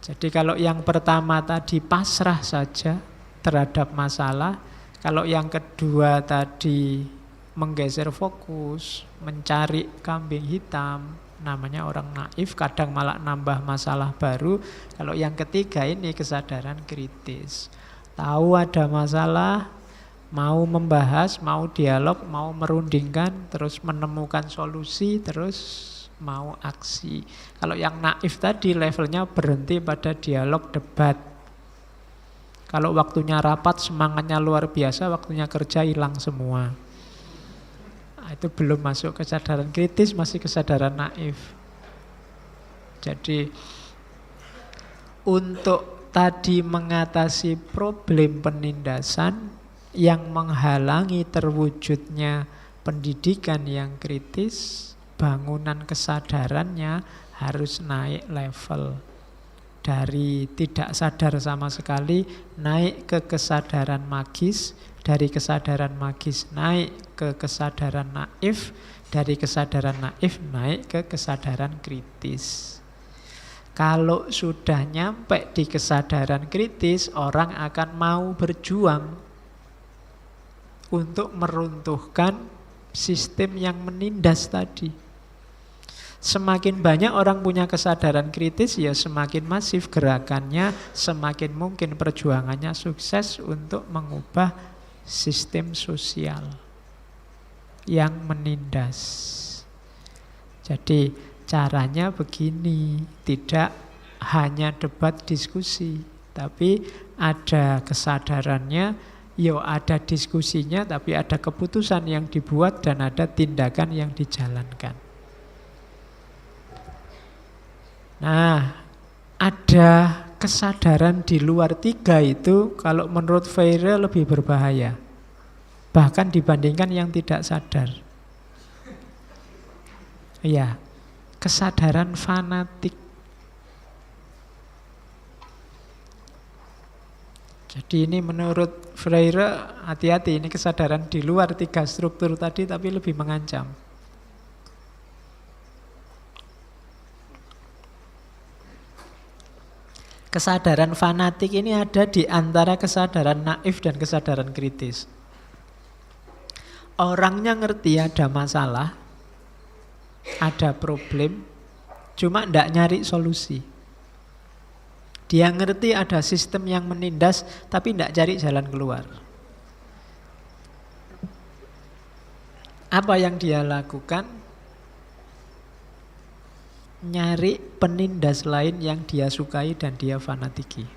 Jadi kalau yang pertama tadi pasrah saja terhadap masalah, kalau yang kedua tadi menggeser fokus, mencari kambing hitam, namanya orang naif, kadang malah nambah masalah baru. Kalau yang ketiga ini kesadaran kritis. Tahu ada masalah, mau membahas, mau dialog, mau merundingkan, terus menemukan solusi, terus mau aksi. Kalau yang naif tadi levelnya berhenti pada dialog debat. Kalau waktunya rapat semangatnya luar biasa, waktunya kerja hilang semua. Nah, itu belum masuk kesadaran kritis, masih kesadaran naif. Jadi untuk tadi mengatasi problem penindasan yang menghalangi terwujudnya pendidikan yang kritis, bangunan kesadarannya harus naik level. Dari tidak sadar sama sekali naik ke kesadaran magis, dari kesadaran magis naik ke kesadaran naif, dari kesadaran naif naik ke kesadaran kritis. Kalau sudah nyampe di kesadaran kritis, orang akan mau berjuang untuk meruntuhkan sistem yang menindas tadi. Semakin banyak orang punya kesadaran kritis, ya semakin masif gerakannya, semakin mungkin perjuangannya sukses untuk mengubah sistem sosial yang menindas. Jadi caranya begini, tidak hanya debat diskusi, tapi ada kesadarannya, ya ada diskusinya, tapi ada keputusan yang dibuat dan ada tindakan yang dijalankan. Nah, ada kesadaran di luar tiga itu kalau menurut Freire lebih berbahaya, bahkan dibandingkan yang tidak sadar. Ya, kesadaran fanatik. Jadi ini menurut Freire, hati-hati, ini kesadaran di luar tiga struktur tadi tapi lebih mengancam. Kesadaran fanatik ini ada di antara kesadaran naif dan kesadaran kritis. Orangnya ngerti ada masalah, ada problem, cuma tidak nyari solusi. Dia ngerti ada sistem yang menindas, tapi tidak cari jalan keluar. Apa yang dia lakukan? Nyari penindas lain yang dia sukai dan dia fanatiki.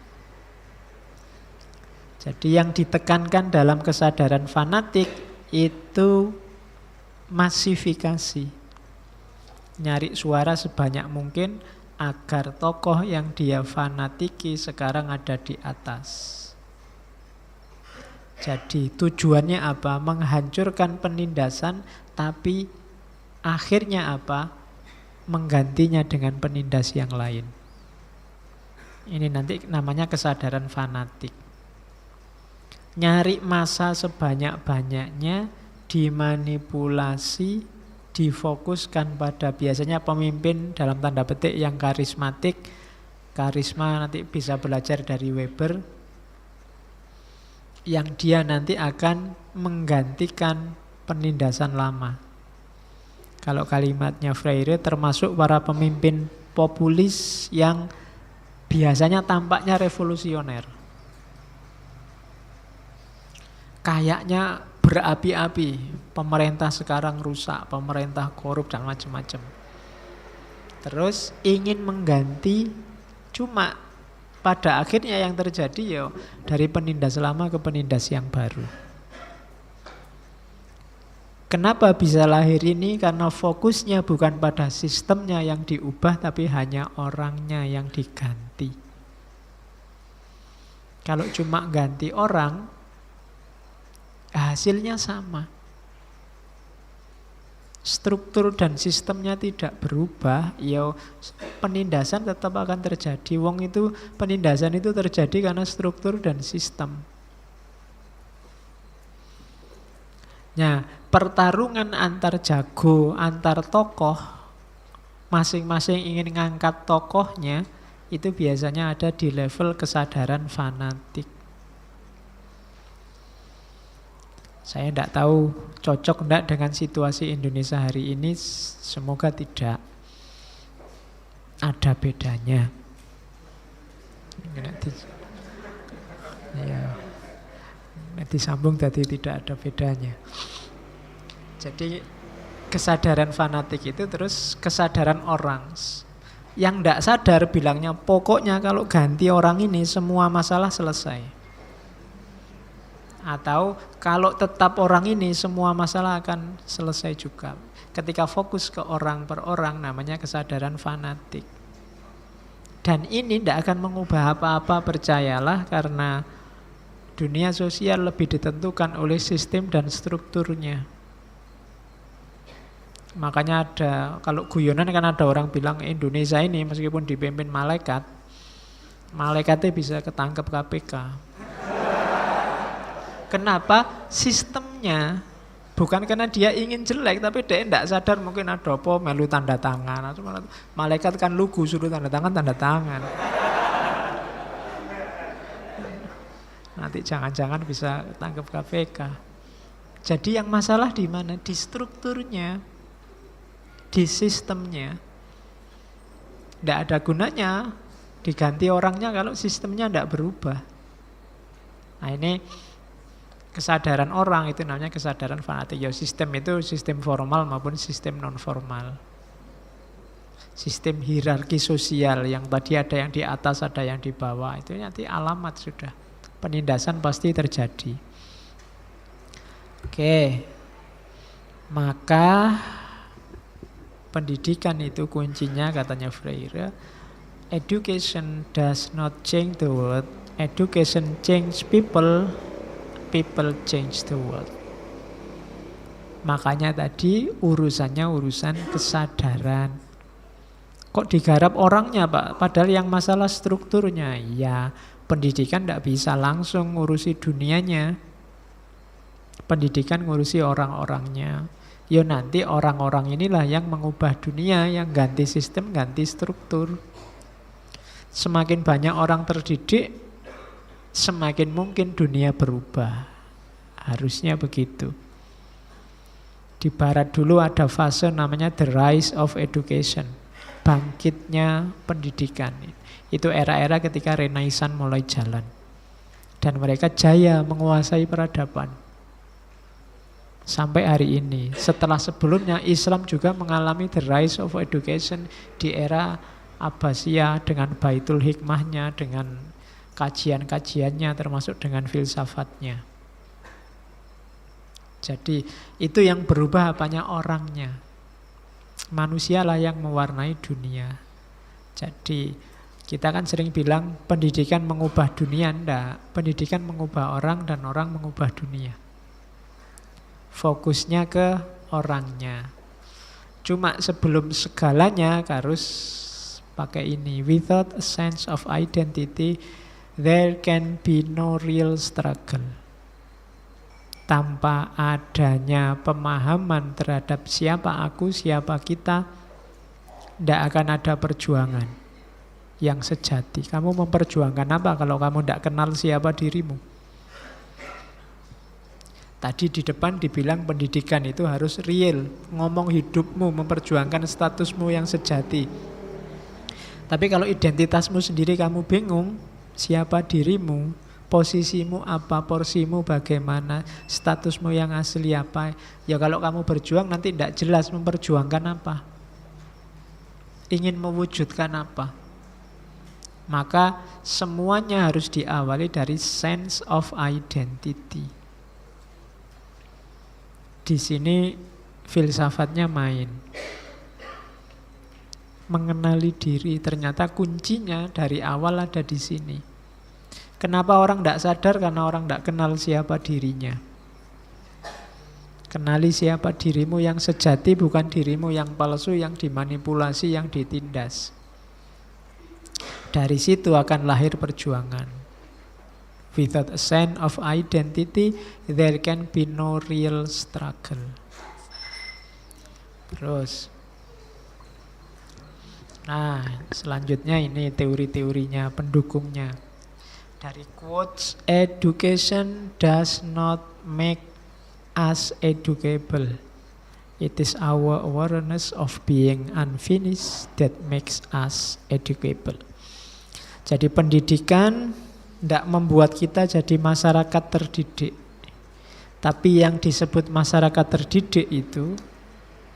Jadi yang ditekankan dalam kesadaran fanatik itu masifikasi. Nyari suara sebanyak mungkin agar tokoh yang dia fanatiki sekarang ada di atas. Jadi tujuannya apa? Menghancurkan penindasan, tapi akhirnya apa? Menggantinya dengan penindas yang lain. Ini nanti namanya kesadaran fanatik. Nyari massa sebanyak-banyaknya, dimanipulasi, difokuskan pada biasanya pemimpin dalam tanda petik yang karismatik. Karisma nanti bisa belajar dari Weber, yang dia nanti akan menggantikan penindasan lama. Kalau kalimatnya Freire, termasuk para pemimpin populis yang biasanya tampaknya revolusioner. Kayaknya berapi-api, pemerintah sekarang rusak, pemerintah korup dan macam-macam. Terus ingin mengganti, cuma pada akhirnya yang terjadi ya dari penindas lama ke penindas yang baru. Kenapa bisa lahir ini? Karena fokusnya bukan pada sistemnya yang diubah, tapi hanya orangnya yang diganti. Kalau cuma ganti orang, hasilnya sama. Struktur dan sistemnya tidak berubah, ya penindasan tetap akan terjadi. Wong itu penindasan itu terjadi karena struktur dan sistem. Nah, pertarungan antar jago, antar tokoh, masing-masing ingin ngangkat tokohnya, itu biasanya ada di level kesadaran fanatik. Saya tidak tahu cocok tidak dengan situasi Indonesia hari ini, semoga tidak ada bedanya. Ya, disambung tadi tidak ada bedanya. Jadi kesadaran fanatik itu terus kesadaran orang. Yang tidak sadar bilangnya pokoknya kalau ganti orang ini semua masalah selesai. Atau kalau tetap orang ini semua masalah akan selesai juga. Ketika fokus ke orang per orang namanya kesadaran fanatik. Dan ini tidak akan mengubah apa-apa, percayalah, karena dunia sosial lebih ditentukan oleh sistem dan strukturnya. Makanya ada, kalau guyonan kan ada orang bilang Indonesia ini meskipun dipimpin malaikat, malaikatnya bisa ketangkep KPK. Kenapa? Sistemnya, bukan karena dia ingin jelek, tapi dia tidak sadar mungkin ada apa, melu tanda tangan. Malaikat kan lugu, suruh tanda tangan. Nanti jangan-jangan bisa tangkap KPK. Jadi yang masalah di mana? Di strukturnya, di sistemnya. Tidak ada gunanya diganti orangnya kalau sistemnya tidak berubah. Nah ini kesadaran orang, itu namanya kesadaran fanatik. Ya, sistem itu sistem formal maupun sistem non formal. Sistem hierarki sosial yang tadi ada yang di atas, ada yang di bawah, itu nanti alamat sudah. Penindasan pasti terjadi. Oke. Maka pendidikan itu kuncinya katanya Freire. Education does not change the world. Education change people. People change the world. Makanya tadi urusannya urusan kesadaran. Kok digarap orangnya Pak? Padahal yang masalah strukturnya. Ya, pendidikan tidak bisa langsung ngurusi dunianya. Pendidikan ngurusi orang-orangnya. Ya nanti orang-orang inilah yang mengubah dunia, yang ganti sistem, ganti struktur. Semakin banyak orang terdidik, semakin mungkin dunia berubah. Harusnya begitu. Di barat dulu ada fase namanya the rise of education. Bangkitnya pendidikan. Itu era-era ketika Renaissance mulai jalan. Dan mereka jaya menguasai peradaban. Sampai hari ini. Setelah sebelumnya Islam juga mengalami the rise of education di era Abbasiyah dengan Baitul Hikmahnya, dengan kajian-kajiannya termasuk dengan filsafatnya. Jadi itu yang berubah apanya orangnya. Manusialah yang mewarnai dunia. Jadi kita kan sering bilang pendidikan mengubah dunia. Enggak, pendidikan mengubah orang dan orang mengubah dunia. Fokusnya ke orangnya. Cuma sebelum segalanya harus pakai ini. Without a sense of identity, there can be no real struggle. Tanpa adanya pemahaman terhadap siapa aku, siapa kita, tidak akan ada perjuangan yang sejati. Kamu memperjuangkan apa kalau kamu tidak kenal siapa dirimu? Tadi di depan dibilang pendidikan itu harus real, ngomong hidupmu, memperjuangkan statusmu yang sejati. Tapi kalau identitasmu sendiri kamu bingung, siapa dirimu, posisimu apa, porsimu bagaimana, statusmu yang asli apa, ya kalau kamu berjuang nanti tidak jelas memperjuangkan apa, ingin mewujudkan apa. Maka semuanya harus diawali dari sense of identity. Di sini filsafatnya main. Mengenali diri, ternyata kuncinya dari awal ada di sini. Kenapa orang tidak sadar? Karena orang tidak kenal siapa dirinya. Kenali siapa dirimu yang sejati, bukan dirimu yang palsu, yang dimanipulasi, yang ditindas. Dari situ akan lahir perjuangan. Without a sense of identity, there can be no real struggle. Terus, nah selanjutnya ini teori-teorinya, pendukungnya. Dari quotes, education does not make us educable. It is our awareness of being unfinished that makes us educable. Jadi pendidikan tidak membuat kita jadi masyarakat terdidik. Tapi yang disebut masyarakat terdidik itu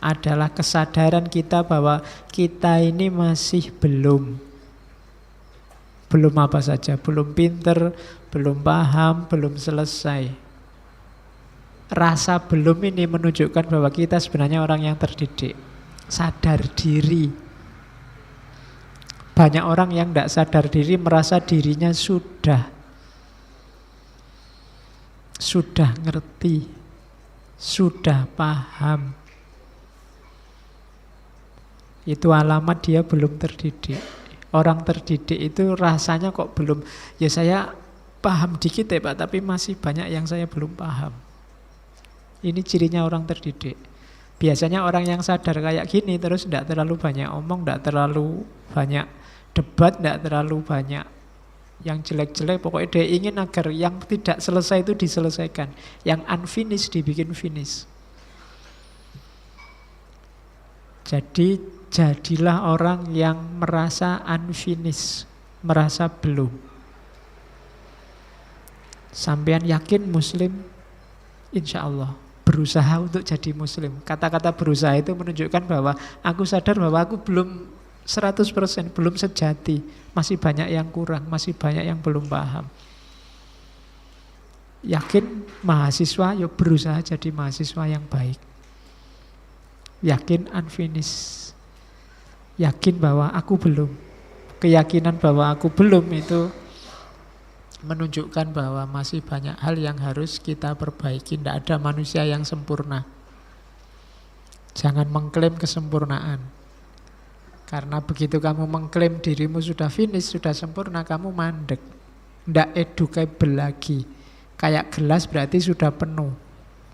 adalah kesadaran kita bahwa kita ini masih belum apa saja, belum pinter, belum paham, belum selesai. Rasa belum ini menunjukkan bahwa kita sebenarnya orang yang terdidik, sadar diri. Banyak orang yang tidak sadar diri merasa dirinya sudah ngerti, sudah paham. Itu alamat dia belum terdidik. Orang terdidik itu rasanya kok belum, ya saya paham dikit ya Pak, tapi masih banyak yang saya belum paham. Ini cirinya orang terdidik. Biasanya orang yang sadar kayak gini terus tidak terlalu banyak omong, tidak terlalu banyak debat, tidak terlalu banyak yang jelek-jelek. Pokoknya dia ingin agar yang tidak selesai itu diselesaikan, yang unfinished dibikin finish. Jadi jadilah orang yang merasa unfinished, merasa belum. Sampean yakin Muslim? Insya Allah berusaha untuk jadi Muslim. Kata-kata berusaha itu menunjukkan bahwa aku sadar bahwa aku belum 100%, belum sejati. Masih banyak yang kurang, masih banyak yang belum paham. Yakin mahasiswa, ya berusaha jadi mahasiswa yang baik. Yakin unfinished, yakin bahwa aku belum. Keyakinan bahwa aku belum itu menunjukkan bahwa masih banyak hal yang harus kita perbaiki. Tidak ada manusia yang sempurna. Jangan mengklaim kesempurnaan. Karena begitu kamu mengklaim dirimu sudah finish, sudah sempurna, kamu mandek. Tidak educable lagi. Kayak gelas berarti sudah penuh.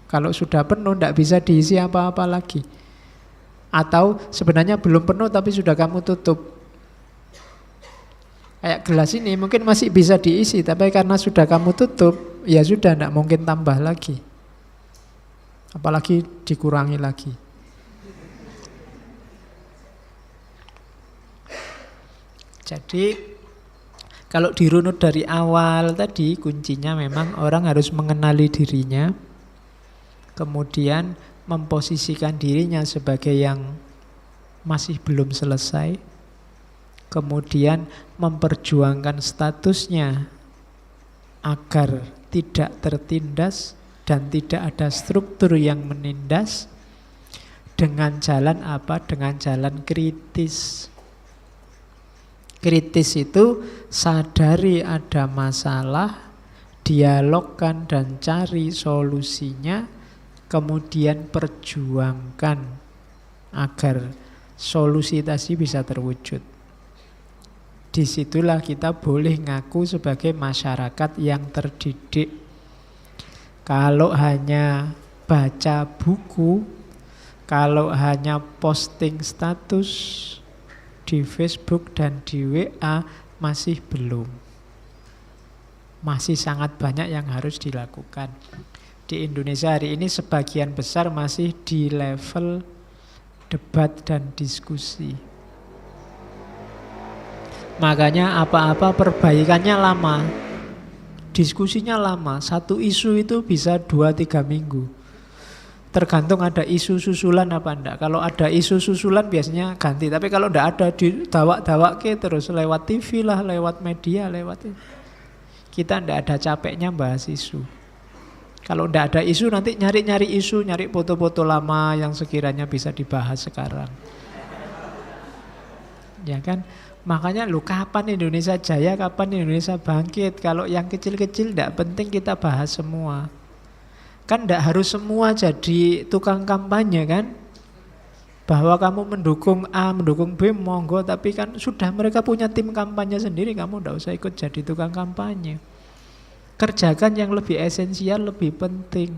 Kalau sudah penuh tidak bisa diisi apa-apa lagi. Atau sebenarnya belum penuh tapi sudah kamu tutup. Kayak gelas ini mungkin masih bisa diisi, tapi karena sudah kamu tutup, ya sudah, tidak mungkin tambah lagi. Apalagi dikurangi lagi. Jadi kalau dirunut dari awal tadi, kuncinya memang orang harus mengenali dirinya, kemudian memposisikan dirinya sebagai yang masih belum selesai, kemudian memperjuangkan statusnya agar tidak tertindas dan tidak ada struktur yang menindas, dengan jalan apa? Dengan jalan kritis. Kritis itu sadari ada masalah, dialogkan dan cari solusinya, kemudian perjuangkan agar solusi tadi bisa terwujud. Disitulah kita boleh ngaku sebagai masyarakat yang terdidik. Kalau hanya baca buku, kalau hanya posting status di Facebook dan di WA, masih belum. Masih sangat banyak yang harus dilakukan. Di Indonesia hari ini sebagian besar masih di level debat dan diskusi. Makanya apa-apa perbaikannya lama, diskusinya lama. Satu isu itu bisa 2-3 minggu. Tergantung ada isu susulan apa enggak. Kalau ada isu susulan biasanya ganti. Tapi kalau enggak ada, didawak-dawak terus lewat TV lah, lewat media, lewat itu. Kita enggak ada capeknya bahas isu. Kalau enggak ada isu nanti nyari-nyari isu, nyari foto-foto lama yang sekiranya bisa dibahas sekarang. Ya kan? Makanya kapan Indonesia jaya, kapan Indonesia bangkit. Kalau yang kecil-kecil tidak penting kita bahas semua. Kan tidak harus semua jadi tukang kampanye kan. Bahwa kamu mendukung A, mendukung B, monggo. Tapi kan sudah mereka punya tim kampanye sendiri, kamu tidak usah ikut jadi tukang kampanye. Kerjakan yang lebih esensial, lebih penting.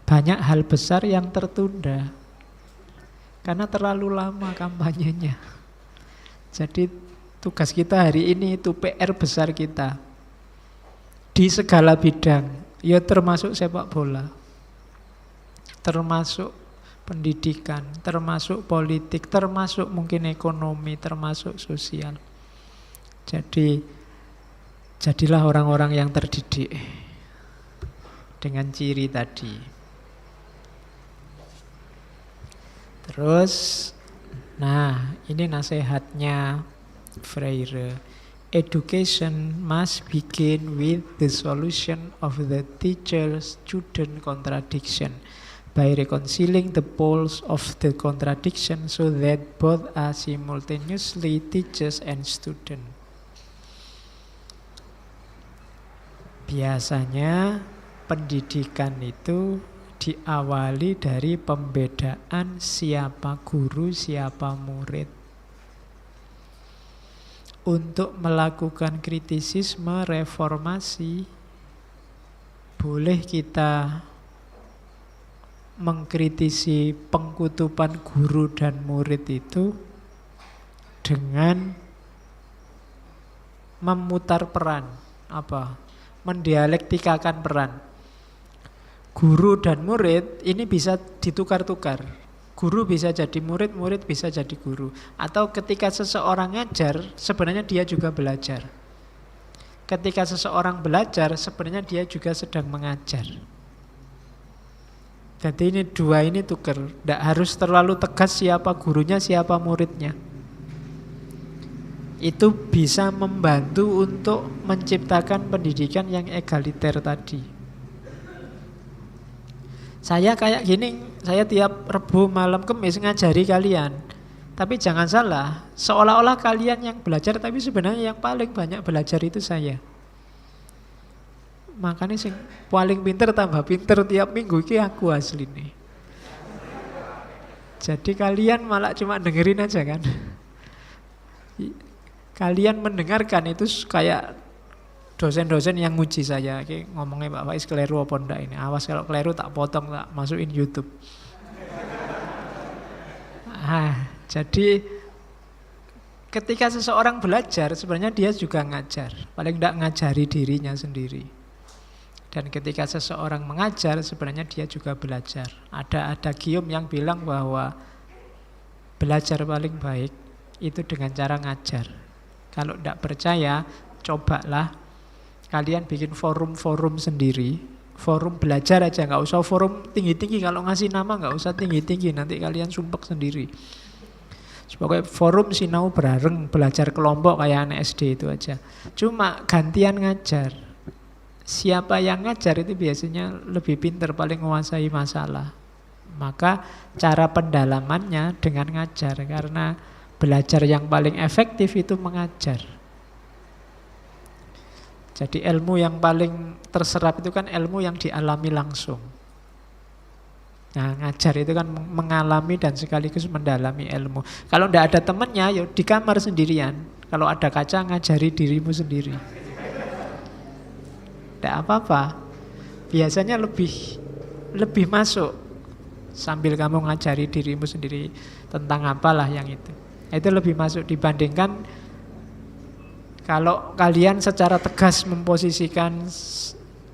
Banyak hal besar yang tertunda karena terlalu lama kampanyenya. Jadi tugas kita hari ini itu PR besar kita di segala bidang, ya termasuk sepak bola, termasuk pendidikan, termasuk politik, termasuk mungkin ekonomi, termasuk sosial. Jadi jadilah orang-orang yang terdidik dengan ciri tadi. Terus, nah ini nasihatnya Freire. Education must begin with the solution of the teacher-student contradiction by reconciling the poles of the contradiction so that both are simultaneously teachers and student. Biasanya pendidikan itu diawali dari pembedaan siapa guru, siapa murid. Untuk melakukan kritisisme, reformasi, boleh kita mengkritisi pengkutupan guru dan murid itu dengan memutar peran, mendialektikakan peran. Guru dan murid ini bisa ditukar-tukar. Guru bisa jadi murid, murid bisa jadi guru. Atau ketika seseorang ngajar, sebenarnya dia juga belajar. Ketika seseorang belajar, sebenarnya dia juga sedang mengajar. Jadi ini dua ini tukar. Tidak harus terlalu tegas siapa gurunya, siapa muridnya. Itu bisa membantu untuk menciptakan pendidikan yang egaliter tadi. Saya kayak gini, saya tiap Rebo malam Kamis ngajari kalian. Tapi jangan salah, seolah-olah kalian yang belajar, tapi sebenarnya yang paling banyak belajar itu saya. Makanya sing paling pinter tambah pinter tiap minggu ini aku asli nih. Jadi kalian malah cuma dengerin aja kan. Kalian mendengarkan itu kayak dosen-dosen yang nguji saya. Oke, ngomongnya Pak Faiz keliru apa enggak ini. Awas kalau keliru tak potong, tak masukin YouTube. Jadi ketika seseorang belajar sebenarnya dia juga ngajar. Paling enggak ngajari dirinya sendiri. Dan ketika seseorang mengajar sebenarnya dia juga belajar. Ada Guillaume yang bilang bahwa belajar paling baik itu dengan cara ngajar. Kalau tidak percaya, cobalah kalian bikin forum-forum sendiri. Forum belajar aja, nggak usah forum tinggi-tinggi. Kalau ngasih nama nggak usah tinggi-tinggi, nanti kalian sumpek sendiri. Pokoknya forum sinau bareng, belajar kelompok kayak anak SD itu aja. Cuma gantian ngajar. Siapa yang ngajar itu biasanya lebih pintar, paling menguasai masalah. Maka cara pendalamannya dengan ngajar. Karena belajar yang paling efektif itu mengajar. Jadi ilmu yang paling terserap itu kan ilmu yang dialami langsung. Nah, ngajar itu kan mengalami dan sekaligus mendalami ilmu. Kalau tidak ada temannya, ya di kamar sendirian. Kalau ada kaca, ngajari dirimu sendiri. Tidak apa-apa. Biasanya lebih masuk sambil kamu ngajari dirimu sendiri tentang apalah yang itu. Itu lebih masuk dibandingkan kalau kalian secara tegas memposisikan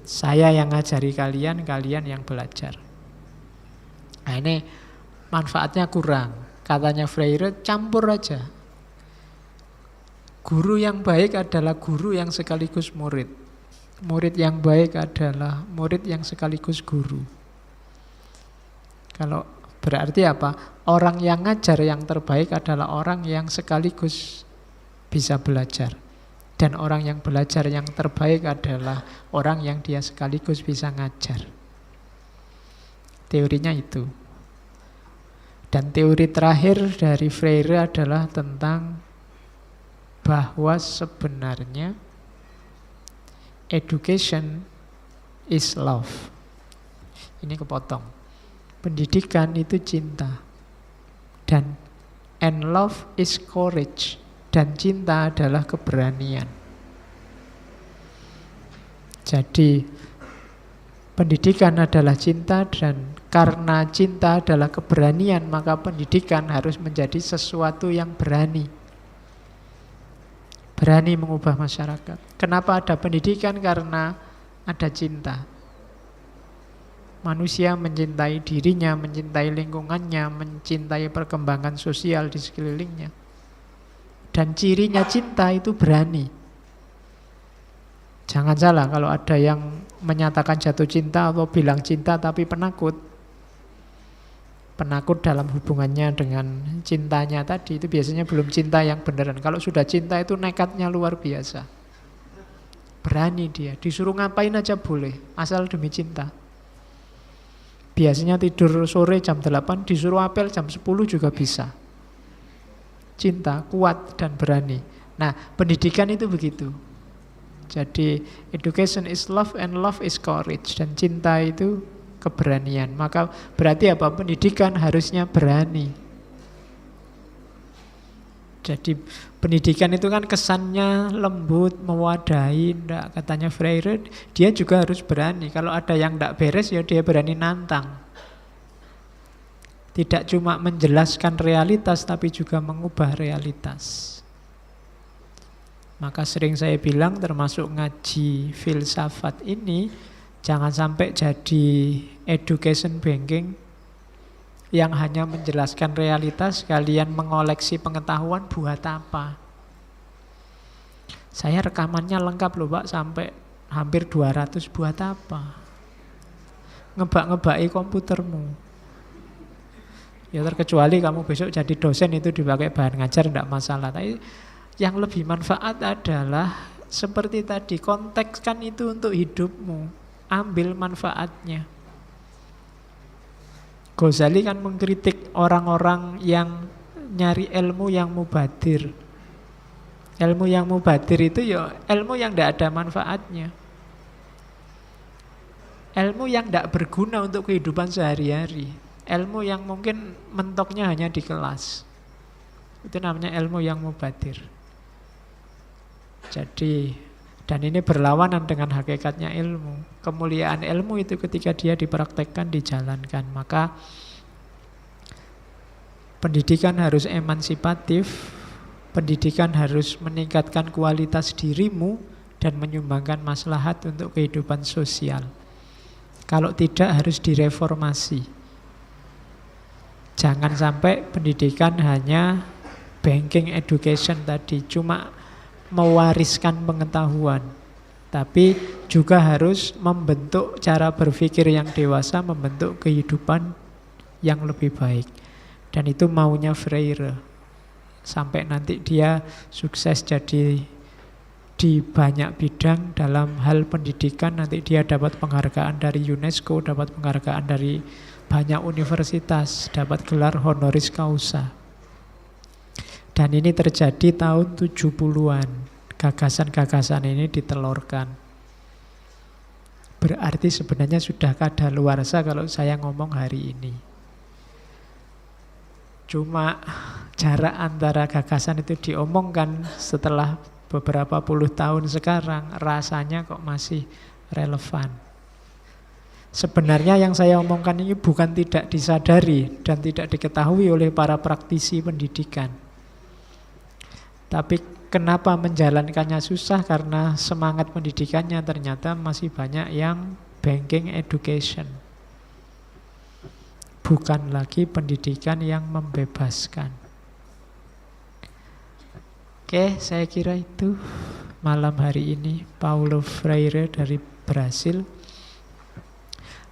saya yang ngajari kalian, kalian yang belajar. Nah ini manfaatnya kurang. Katanya Freire, campur aja. Guru yang baik adalah guru yang sekaligus murid. Murid yang baik adalah murid yang sekaligus guru. Kalau berarti apa? Orang yang ngajar yang terbaik adalah orang yang sekaligus bisa belajar. Dan orang yang belajar yang terbaik adalah orang yang dia sekaligus bisa ngajar. Teorinya itu. Dan teori terakhir dari Freire adalah tentang bahwa sebenarnya education is love. Ini kepotong. Pendidikan itu cinta. And love is courage. Dan cinta adalah keberanian. Jadi pendidikan adalah cinta, dan karena cinta adalah keberanian, maka pendidikan harus menjadi sesuatu yang berani. Berani mengubah masyarakat. Kenapa ada pendidikan? Karena ada cinta. Manusia mencintai dirinya, mencintai lingkungannya, mencintai perkembangan sosial di sekelilingnya. Dan cirinya cinta itu berani. Jangan salah kalau ada yang menyatakan jatuh cinta atau bilang cinta tapi penakut. Penakut dalam hubungannya dengan cintanya tadi, itu biasanya belum cinta yang beneran. Kalau sudah cinta itu nekatnya luar biasa. Berani dia, disuruh ngapain aja boleh, asal demi cinta. Biasanya tidur sore jam 8, disuruh apel jam 10 juga bisa. Cinta, kuat dan berani. Nah, pendidikan itu begitu. Jadi, education is love and love is courage. Dan cinta itu keberanian. Maka berarti apa? Pendidikan harusnya berani. Jadi, pendidikan itu kan kesannya lembut, mewadahi. Enggak, katanya Freire, dia juga harus berani. Kalau ada yang enggak beres, ya dia berani nantang. Tidak cuma menjelaskan realitas, tapi juga mengubah realitas. Maka sering saya bilang, termasuk ngaji filsafat ini, jangan sampai jadi education banking yang hanya menjelaskan realitas, kalian mengoleksi pengetahuan buat apa? Saya rekamannya lengkap loh Pak, sampai hampir 200, buat apa? Ngebak-ngebaki komputermu. Ya terkecuali kamu besok jadi dosen, itu dipakai bahan ngajar, tidak masalah. Tapi yang lebih manfaat adalah seperti tadi, kontekskan itu untuk hidupmu, ambil manfaatnya. Ghazali kan mengkritik orang-orang yang nyari ilmu yang mubadir. Ilmu yang mubadir itu ya ilmu yang tidak ada manfaatnya. Ilmu yang tidak berguna untuk kehidupan sehari-hari. Ilmu yang mungkin mentoknya hanya di kelas. Itu namanya ilmu yang mubadir. Jadi, dan ini berlawanan dengan hakikatnya ilmu. Kemuliaan ilmu itu ketika dia dipraktekkan, dijalankan. Maka pendidikan harus emansipatif, pendidikan harus meningkatkan kualitas dirimu dan menyumbangkan maslahat untuk kehidupan sosial. Kalau tidak, harus direformasi. Jangan sampai pendidikan hanya banking education tadi, cuma mewariskan pengetahuan, tapi juga harus membentuk cara berpikir yang dewasa, membentuk kehidupan yang lebih baik. Dan itu maunya Freire. Sampai nanti dia sukses jadi di banyak bidang dalam hal pendidikan, nanti dia dapat penghargaan dari UNESCO, dapat penghargaan dari banyak universitas, dapat gelar honoris causa. Dan ini terjadi tahun 70-an. Gagasan-gagasan ini ditelurkan. Berarti sebenarnya sudah kadaluarsa kalau saya ngomong hari ini. Cuma jarak antara gagasan itu diomongkan setelah beberapa puluh tahun sekarang, rasanya kok masih relevan. Sebenarnya yang saya omongkan ini bukan tidak disadari dan tidak diketahui oleh para praktisi pendidikan. Tapi kenapa menjalankannya susah? Karena semangat pendidikannya ternyata masih banyak yang banking education. Bukan lagi pendidikan yang membebaskan. Oke, saya kira itu malam hari ini. Paulo Freire dari Brasil.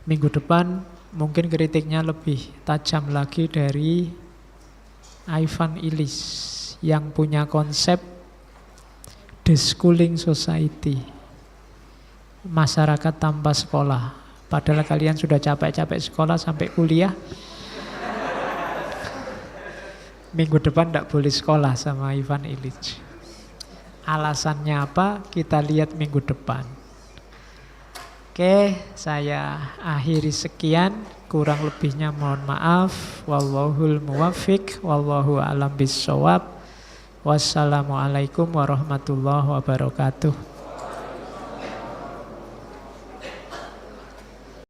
Minggu depan mungkin kritiknya lebih tajam lagi dari Ivan Illich yang punya konsep The Schooling Society, masyarakat tanpa sekolah. Padahal kalian sudah capek-capek sekolah sampai kuliah. Minggu depan tidak boleh sekolah sama Ivan Illich. Alasannya apa? Kita lihat minggu depan. Oke, saya akhiri sekian. Kurang lebihnya mohon maaf. Wallahul muwaffiq, wallahu a'lam bissawab. Wassalamualaikum warahmatullahi wabarakatuh.